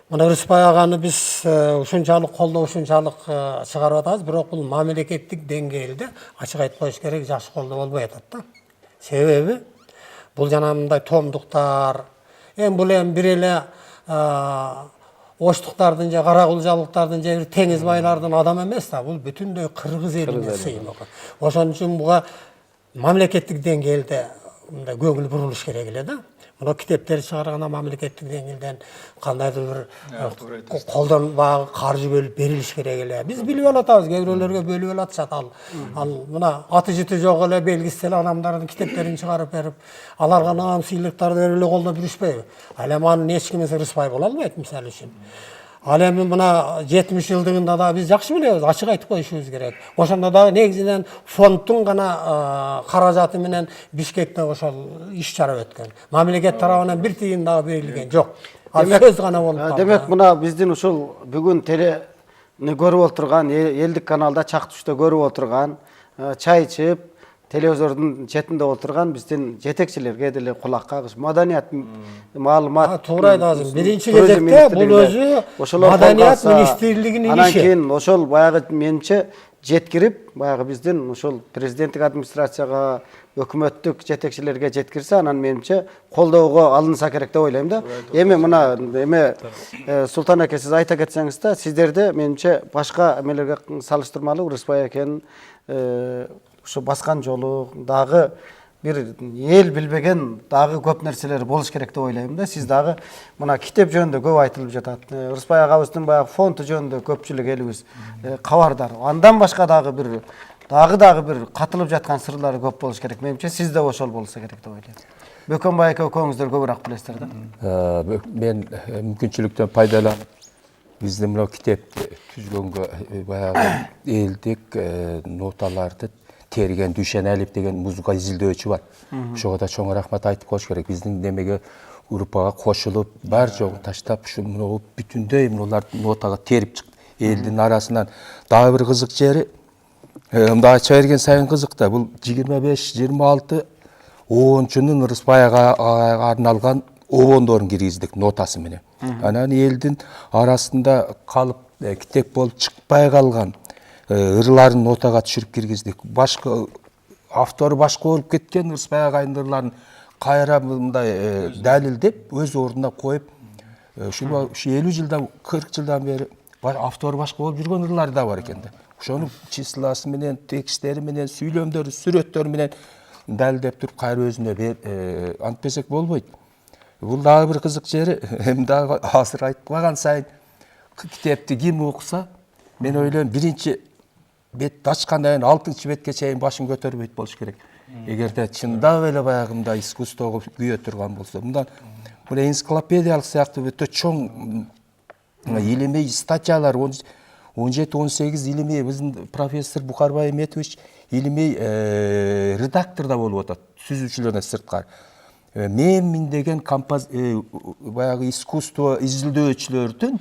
мына Рыспай аганы биз ушунчалык колдоп, ушунчалык чыгарып атабыз, бирок бул мамлекеттик деңгээлде ачык айтып коюш керек, жакшы колдоо болбой атат да. Себеби бул жана мындай томдуктар, эми бул эми бир эле оштуктардын же каракулжалыктардын же теңиз байлардын адамы эмес да, бул бүтүндөй кыргыз элине сыймаган. Ошон үчүн буга мамлекеттик деңгээлде мындай көңүл бурулуш керек эле да. Мына китептер чыгарганда мамлекеттик деңгээлден кандайдыр бир колдонбагы каржы бөлүп берилиш керек эле. Биз билип алатабыз, кээ бирөөлөргө бөлүп алатышат. Ал мына аты жыты жок эле белгисиз эле адамдардын китептерин чыгарып берип, аларга наам сыйлыктарды берип эле колдоп жүрүшпөйбү? Ал эми анын эч кимиси Рыспай боло албайт, мисалы үчүн. Ал эми мына 70 жылдыгында да биз жакшы билебиз, ачык айтып коюшубуз керек. Ошондо дагы негизинен фонддун гана каражаты менен Бишкекте ошол иш чара өткөн. Мамлекет тарабынан бир тиын дагы берилген жок. Ал сөз гана болуп калды. Демек мына биздин ушул бүгүн телени көрүп отурган, элдик каналда чак түштө көрүп отурган, чай ичип, телевизордун четинде отурган биздин жетекчилерге деле кулак кагыш, маданият маалымат. Туура айтасың. Биринчи кезекте бул өзү маданият министрлигинин иши. Анан кийин ошол баягы менимче жеткирип, баягы биздин ушул президенттик администрацияга, өкмөттүк жетекчилерге жеткирсе, анан менимче колдоого алынса керек деп ойлойм да. Эми мына Султан аке, сиз айта кетсеңиз да, сиздерде менимче башка эмелерге салыштырмалуу Рыспай акенин ушу баскан жолу дагы бир эл билбеген дагы көп нерселер болуш керек деп ойлойм да. Сиз дагы мына китеп жөнүндө көп айтылып жатат. Рыспай агабыздын баягы фонду жөнүндө көпчүлүк элибиз кабардар. Андан башка дагы бир катылып жаткан сырлары көп болуш керек. Менимче сиз да ошол болсо керек деп ойлойм. Бөкөнбай аке экөөңүздөр көбүрөөк билесиздер да. Мен мүмкүнчүлүктөн пайдаланып биздин мына китепти түзгөнгө баягы элдик ноталарды терген Дүйшенәлиев деген музыка изилдөөчү бар. Ошого да чоң рахмат айтып коюш керек. Биздин демеге группага кошулуп, бар жогу таштап, ушу бүтүндөй мулардын нотага терип чыкты. Элдин арасынан дагы бир кызык жери, мындай ача берген сайын кызык да. Бул 25-26 обончунун Рыспайга арналган обондорун киргиздик нотасы менен. Анан элдин арасында калып китеп болуп чыкпай калган ырларын нотага түшүрүп киргиздик. Башка автору башка болуп кеткен Рыспай агайдын ырларын кайра мындай далилдеп, өз ордуна коюп, ушу 50 жылдан, 40 жылдан бери автору башка болуп жүргөн ырлары да бар экен да. Ошону числасы менен, текстери менен, сүйлөмдөрү, сүрөттөрү менен далилдеп туруп кайра өзүнө антпесек болбойт. Бул дагы бир кызык жери, эми дагы азыр айтып калган сайын китепти ким окуса, мен ойлойм биринчи бетти ачкандан кийин 6-чы бетке чейин башын көтөрбөйт болуш керек. Эгерде чындап эле баягындай искусствого күйө турган болсо, мындан мына энциклопедиялык сыяктуу өтө чоң илимий статьялар, 17-18 илимий биздин профессор Бухарбай Эметович илимий редакторда болуп атат, түзүүчүлөрүнөн сырткары. Мен деген баягы искусство изилдөөчүлөрдүн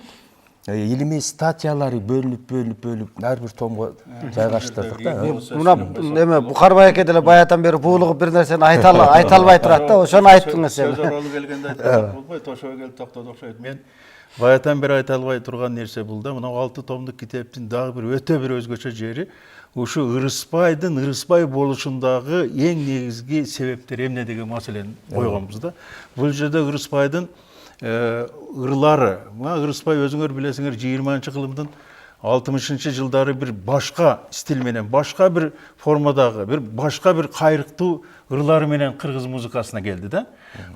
илимий статьялары бөлүп ар бир томго жайгаштырдык да. Мына неме Бухарбай эке деле баятан бери буулугуп бир нерсени айта албай турат да, ошону айттыңыз сен. Сөз оролу келгенде айтсак болбойт, ошого келип токтоду окшойт. Мен баятан бери айта албай турган нерсе бул да, мына 6 томдук китептин дагы бир өтө бир өзгөчө жери ушу Ырыспайдын Ырыспай болушундагы эң негизги себептер эмне деген маселени койгонбуз да. Бул жерде Ырыспайдын ырлары, Ырыспай өзүңөр билесиңер 20-кылымдын 60-жылдары бир башка стиль менен, башка бир формадагы, башка бир кайрыктуу ырлары менен кыргыз музыкасына келди да.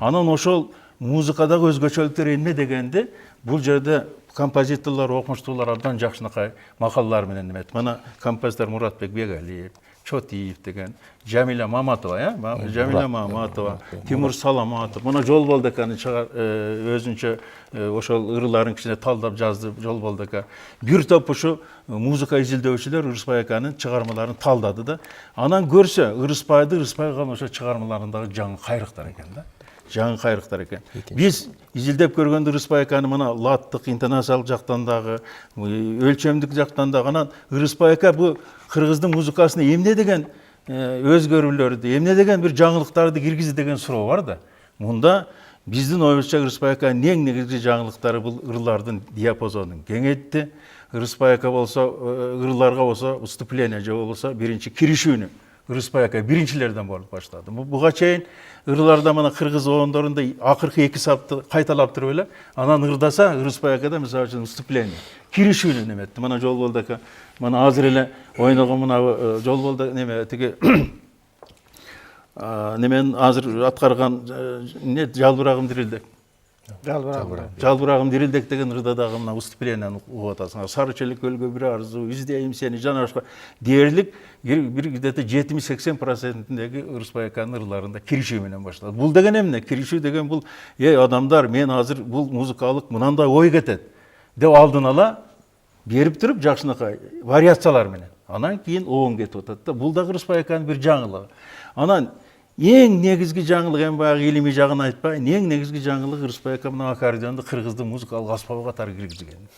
Анан ошол музыкадагы өзгөчөлүктөр эмне дегенде, бул жерде композиторлор, окумуштуулар абдан жакшынакай макалалар менен эметти. Мына композитор Муратбек Бегалиев, Чотиев деген, Жамиля Маматова, Жамиля Маматова, Тимур Саламатов. Мына Жолболдеканы өзүнчө ошол ырларын кичине талдап жазды Жолболдека. Бир топ ушу музыка изилдөөчүлөр Ырыспай аканын чыгармаларын талдады да. Анан көрсө Ырыспайды, Ырыспайга ошо чыгармаларындагы жаңы кайрыктар экен да. Жаңы кайрыктар экен. Биз изилдеп көргөндө Ырыспай аканы мына латтык, интонациялык жактан дагы, өлчөмдүк жактан дагы, анан Ырыспай ака бу кыргыздын музыкасына эмне деген өзгөрүүлөрдү, эмне деген бир жаңылыктарды киргизди деген суроо бар да. Мында биздин оюбузча Ырыспай аканын эң негизги жаңылыктары бул ырлардын диапазонун кеңейтти. Ырыспай ака болсо ырларга болсо выступление же болсо биринчи киришүүнү Ырыспай ака биринчилерден болуп баштады. Буга чейин ырларда мына кыргыз оондорунда акыркы 2 сапты кайталап туруп эле, анан ырдаса Ырыспай акада мисалы үчүн выступление киришүүнү неметти. Мына Жолболдека мына азыр эле ойногон мына Жолболда неме тиги немен азыр аткарган не жалбырагым дирилдек. Жалбырагым дирилдек деген ырда дагы мына выступлениени угуп атасың. Сары челек көлгө бир арзу, издейм сени жана башка дээрлик бир где-то 70-80%-деги Ырыспай аканын ырларында киришүү менен башталат. Бул деген эмне? Киришүү деген бул адамдар, мен азыр бул музыкалык мынандай ой кетет деп алдын ала берип туруп жакшынакай вариациялар менен. Анан кийин оон кетип атат да. Бул да Ырыспай аканын бир жаңылыгы. Анан эң негизги жаңылык эми баягы илимий жагын айтпайын, эң негизги жаңылык Ырыспай ака мына аккордеонду кыргыздын музыкалык аспабы катары киргизген.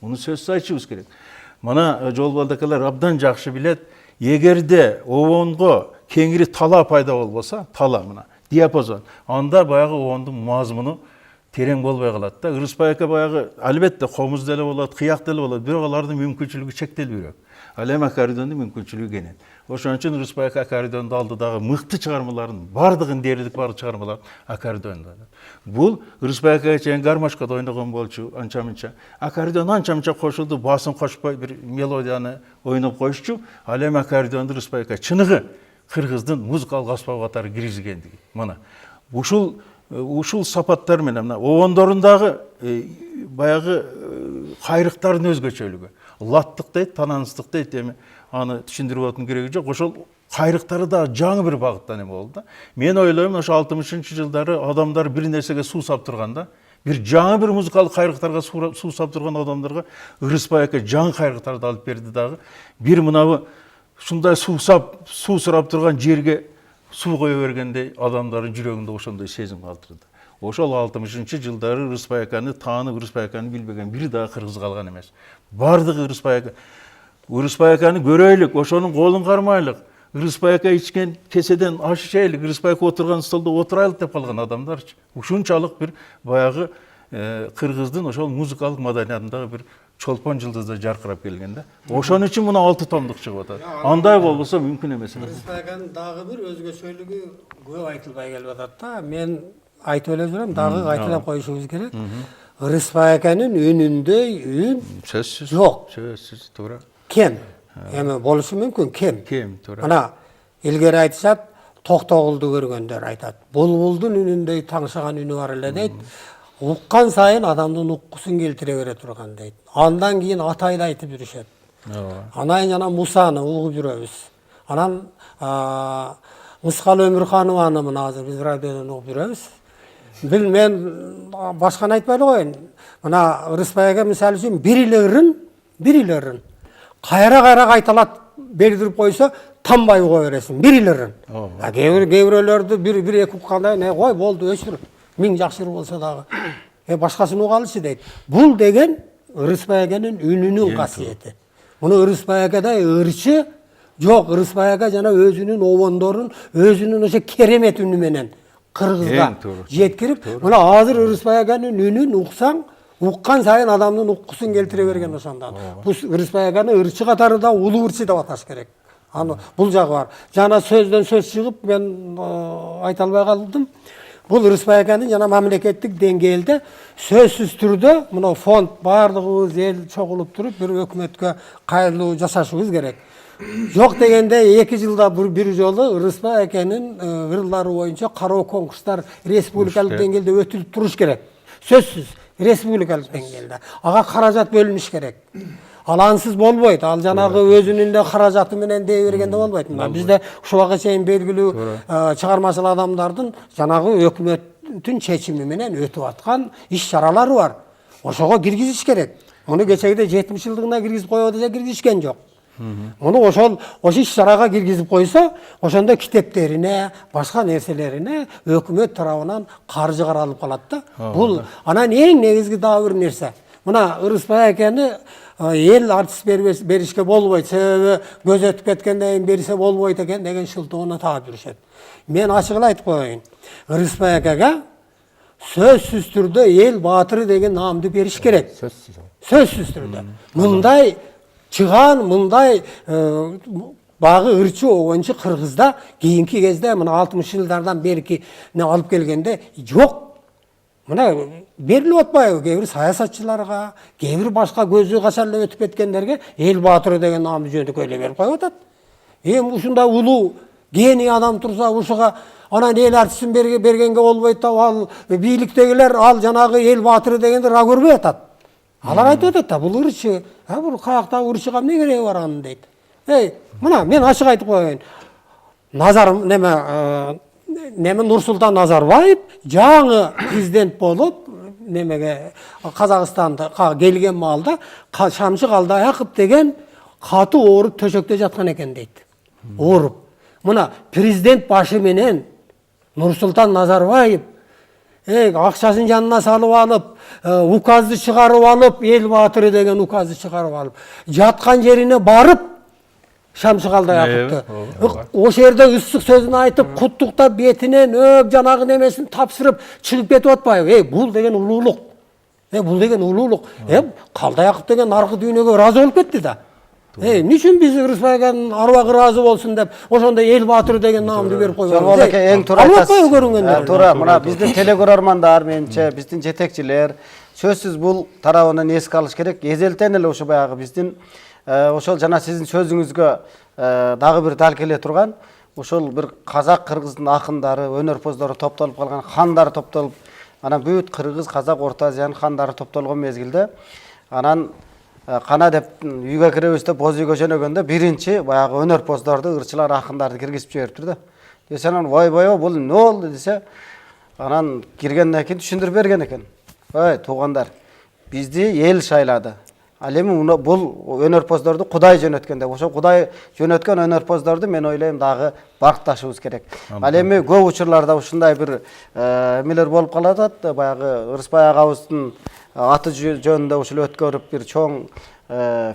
Муну сөзсүз айтышыбыз керек. Мына Жолболдекалар абдан жакшы билет, эгерде оонго кеңири тала пайда болбосо, тала мына диапазон, анда баягыоондун мазмуну терең болбой калат да. Ырыспай ака баягы албетте комуз деле болот, кыяк деле болот, бирок алардын мүмкүнчүлүгү чектелүүрөөк. Ал эми аккордеондун мүмкүнчүлүгү кенен. Ошон үчүн Ырыспай ака аккордеонду алдыдагы мыкты чыгармаларын, бардыгын дээрлик бардык чыгармаларын аккордеондо. Бул Ырыспай акага чейин гармошкада ойногон болчу, анча-мынча. Аккордеон анча-мынча кошулду, басым кошпой бир мелодияны ойноп коюшчу. Ал эми аккордеонду Ырыспай ака чыныгы кыргыздын музыкалык аспабы катары киргизгендиги. Мына ушул сапаттар менен мына оондорундагы баягы кайрыктардын өзгөчөлүгү. Латтык дейт, тананыстык дейт, эми аны түшүндүрүп атуу кереги жок. Ошол кайрыктары да жаңы бир багыттан эме болду да. Мен ойлойм, ошо 60-жылдары адамдар бир нерсеге суу сап турганда, бир жаңы бир музыкалык кайрыктарга суу сап турган адамдарга Ырыспай ака жаңы кайрыктарды алып берди дагы. Бир мынабы ушундай суу сурап турган жерге суу кое бергендей адамдардын жүрөгүндө ошондой сезим калтырды. Ошол 60-жылдары Ырыспай аканы таанып, Ырыспай аканы билбеген бир дагы кыргыз калган эмес. Бардыгы Ырыспай аканы көрөйлүк, ошонун колун кармайлык. Ырыспай ака ичкен кеседен аш ичелик, Ырыспай ака отурган столдо отурайлык деп калган адамдарчы. Ушунчалык бир баягы кыргыздын ошол музыкалык маданиятындагы бир чолпон жылдызда жаркырап келген да. Ошон үчүн мына 6 томдук чыгып атат. Андай болбосо мүмкүн эмес. Ырыспай аканын дагы бир өзгөчөлүгү көп айтылбай келип атат да. Мен айтып эле жүрөм, дагы кайталап коюшубуз керек. Ырыспай аканын үнүндөй үн Сөзсүз. жок. Сөзсүз, туура. Кем. Эми болушу мүмкүн, кем. Кем, туура. Ана илгери айтышат, токтогулду көргөндөр айтат. Булбулдун үнүндөй таңшаган үнү бар эле дейт. Уккан сайын адамдын уккусун келтире бере турган дейт. Андан кийин атайды айтып жүрүшөт. Анан жана Мусаны угуп жүрөбүз. Анан Мыскал Өмүрханованы мына азыр биз радиодон угуп жүрөбүз. Мен башканы айтпай эле коеюн. Мына Ырыспай ака мисалы үчүн бир эле ырын Birilerin. Kayra kaytalat beldirip koysa tanbay koy veresin. Birilerin. Gevrelerdi bir eki ukkanda ne koy boldu öçür. Min jakşır bolsa dagı. Başkasını ugalışı deydi. Bul degen Irısbay Akanın ününün kasiyeti. Bunu Irısbay Akada ırçı yok. Irısbay Aka jana özünün ovondorun, özünün oşa keremet ünü menen Kırgızga jetkirip, mına azır Irısbay Akanın ünün uksan, ukkan sayın adamın ukkusun keltire bergen oşandan. Bu Irısbay Akanın ırçı katarı da ulu ırçı da ataş gerek. Bul jagı var. Jana sözden söz çıkıp ben ayta alбай kaldım. Бұл Irısbay Akanın jana mamleketlik dengelde sözsüz türde mına fond bardığımız el çoğulup durup bir hökümetke kayırlуу jasaşыбыз gerek. Yok degende 2 yılda bir jolu Irısbay Akanın ırları boyunca karoo konkurslar respublikalık dengelde ötülüp turuş gerek. Sözsüz respublikalık dengelde. Aga karajat bölünüş gerek. Alansız bolboyt. Al janagı özünün de karajatı menen deye bергende bolboyt. Bizde şu vaga çeyin belgilүү çıgarmacыл adamdардын janagı hökümetin çeçimi menen ötüp atkan iş çaralары var. Oşogo kirgiziş gerek. Onu geçegide 70 yıldığına kirgizip koyup dese kirgizişken yok. Onu oşo iş çaraga kirgizip koysa, oşonda kiteplerine, başka nerselerine hökümet tarafından karjı karalып kalat da. Bul ana eң негизги dagı bir nerse. Mına Irısbay Akanı el artist berişke bolboyt. Sebebi göz ötüp ketkenden keyin berse bolboyt eken degen şıltığına taap жүрүшөt. Men açık aytıp koyayım. Irısbay Akaga sözsüz türde el batırı degen namды beriş gerek. Sözsüz türde. Mындай çıgan, mындай bagı ırçı oyuncu Kırgızda keyinki kezde mına 60 yıllardan beriki ne alıp gelgende yok. Mına berilip atpайбы кээ бир саясатчыларга, кээ бир башка көзү качарлап өтүп кеткендерге эл баатыры деген наамды жөндөкөйлөп берип коюп атат. Эми ушундай улуу гений адам турса ушуга анан эл артистин бергенге болбойт да, ал бийликтегилер ал жанагы эл баатыры дегенди ра көрбөй атат. Алар айтып атат да, бул ырчы, бул каяктагы ырчыга эмне кереги бар анын дейт. Мына мен ачык айтып коеюн. Назар Нурсултан Назарбаев жаңы президент болуп, немеге Казакстанда келген маалда Шамшык Алдаяқов деген катуу ооруп төшөктө жаткан экен дейт. Ооруп. Мына президент башы менен Нурсултан Назарбаев акчасын жанына салып алып, указды чыгарып алып, эл баатыры деген указды чыгарып алып, жаткан жерине барып Шамшык Алдаяқовду. Ошол жерде ысык сөзүн айтып, куттуктап бетинен жанагы немесин тапшырып чыгып кетип атпайбы? Бул деген улуулук. Бул деген улуулук. Алдаяқов деген аркы дүйнөгө ыраазы болуп кетти да. Эмне үчүн биз Ирысбай Аканын арбагы ыраазы болсун деп, ошондо эл баатыры деген наамды берип койгон. Жолбол аке эң туура айтасыз. Туура, мына биздин телекөрөрмандар менимче, биздин жетекчилер сөзсүз бул тарабынан эске алыш керек. Эзелтен эле ошо баягы биздин ошол жана сиздин сөзүңүзгө дагы бир дал келе турган, ошол бир казак кыргыздын акындары, өнөрпоздору топтолуп калган, хандары топтолуп, анан бүт кыргыз, казак, Орто Азиянын хандары топтолгон мезгилде, анан кана деп үйгө киребиз деп боз үйгө жөнөгөндө биринчи баягы өнөрпоздорду, ырчылар, акындарды киргизип жибериптир да. Десе анан ойбой бул эмне болду десе, анан киргенден кийин түшүндүрүп берген экен. Ой, туугандар, бизди эл шайлады. Ал эми бул өнөрпоздорду Кудай жөнөткөн деп, ошо Кудай жөнөткөн өнөрпоздорду мен ойлойм дагы баркташыбыз керек. Ал эми көп учурларда ушундай бир эмелер болуп калат, баягы Ырысбай агабыздын аты жөнүндө ушул өткөрүп бир чоң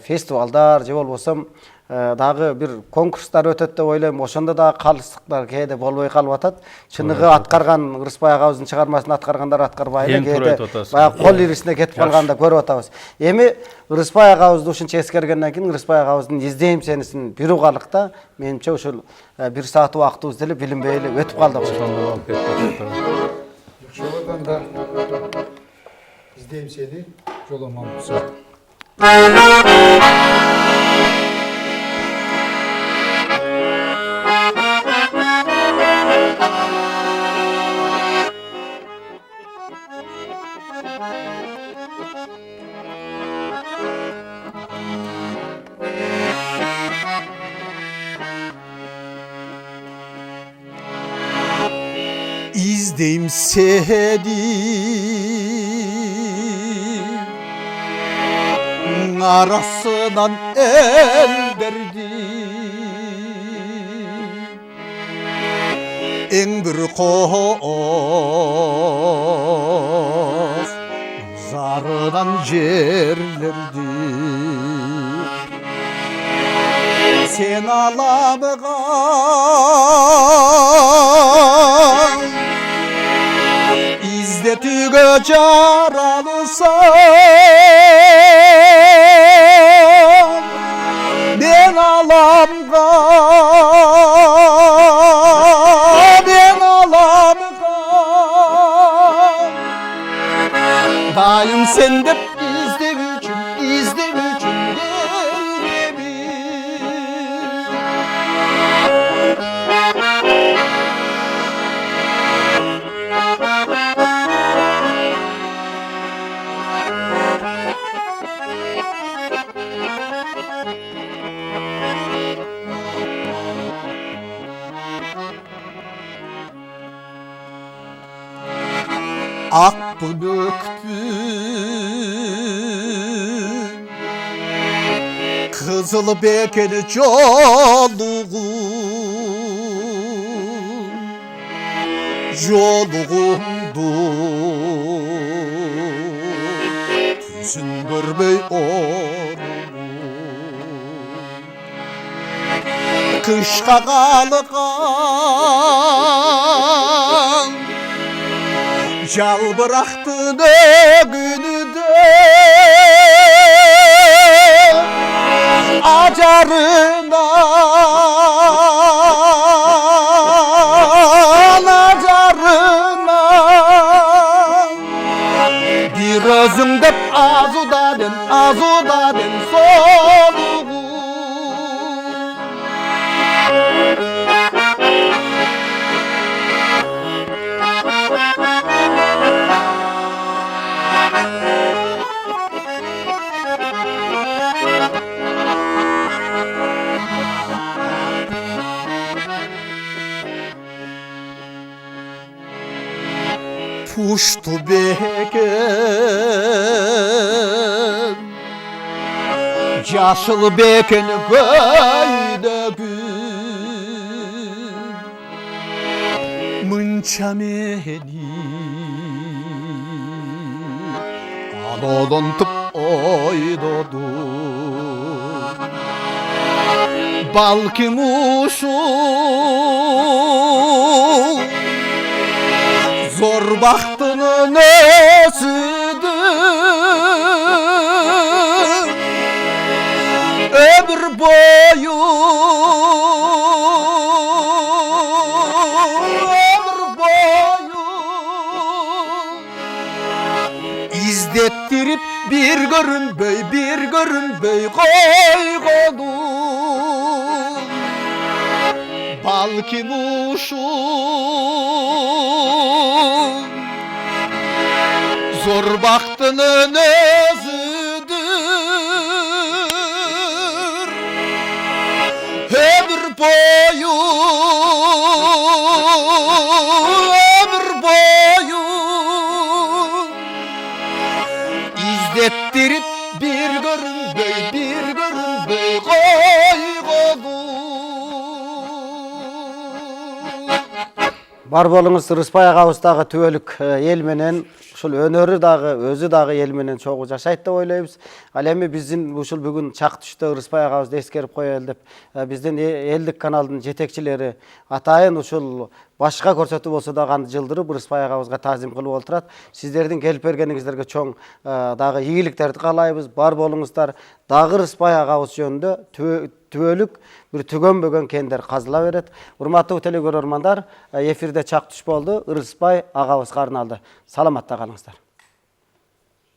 фестивалдар же болбосо дагы бир конкурстар өтөт деп ойлойм. Ошондо дагы калыстыктар кээде болбой калып атат. Чыныгы аткарган Ырысбай агабыздын чыгармасын аткаргандар аткарбай эле кээде баягы кол ирисине кетип калганда көрүп атабыз. Эми Ырысбай агабызды ушунча эскергенден кийин Ырысбай агабыздын издейм сенисин бир угалыкта менимче ушул бир саат убактыбыз деле билинбей эле өтүп калды. Ошондон да издейм сени жоламамыз. İzdeyim seni arasından el verdi. En bir koz zarıdan yerlerdi. Sen alamıgan İzdetiğe caralısan Ben alamıgan Ben alamıgan Dayım sen de izde üçün Ak bülüktün Kızıl bekeli Yoluğumdu Tüzün görmey Kışka kalıgan Jal bıraktın o günü de acarından Bir özüm de azudaden soluğum Puştu beken Yaşıl beken göyde gün Mınça meni Alolantıp oydodum Balkim uşu Zor baktının özüdür Ömür boyu İzdettirip bir görünbey koygodum Balkim uşum Zor baktının özüdür Ömür boyu İzdettirip bir görünbey koygodum Бар болуңуз Рыспай агабыздагы түбөлүк эл менен ушул өнөрү дагы өзү дагы эл менен чогуу жашайт деп ойлойбуз. Ал эми биздин ушул бүгүн чак түштө Рыспай агабызды эскерип коелу деп биздин элдик каналдын жетекчилери атайын ушул башка көрсөтүү болсо дагы аны жылдырып Рыспай агабызга таазим кылып отурат. Сиздердин келип бергениңиздерге чоң дагы ийгиликтерди каалайбыз. Бар болуңуздар. Дагы Рыспай агабыз жөнүндө түбөлүк bir түгөнбөгөн кендер казыла берет. Урматтуу телекөрөрмандар, эфирде чак түш болду. Рыспай агабызга арналды. Саламатта калыңыздар.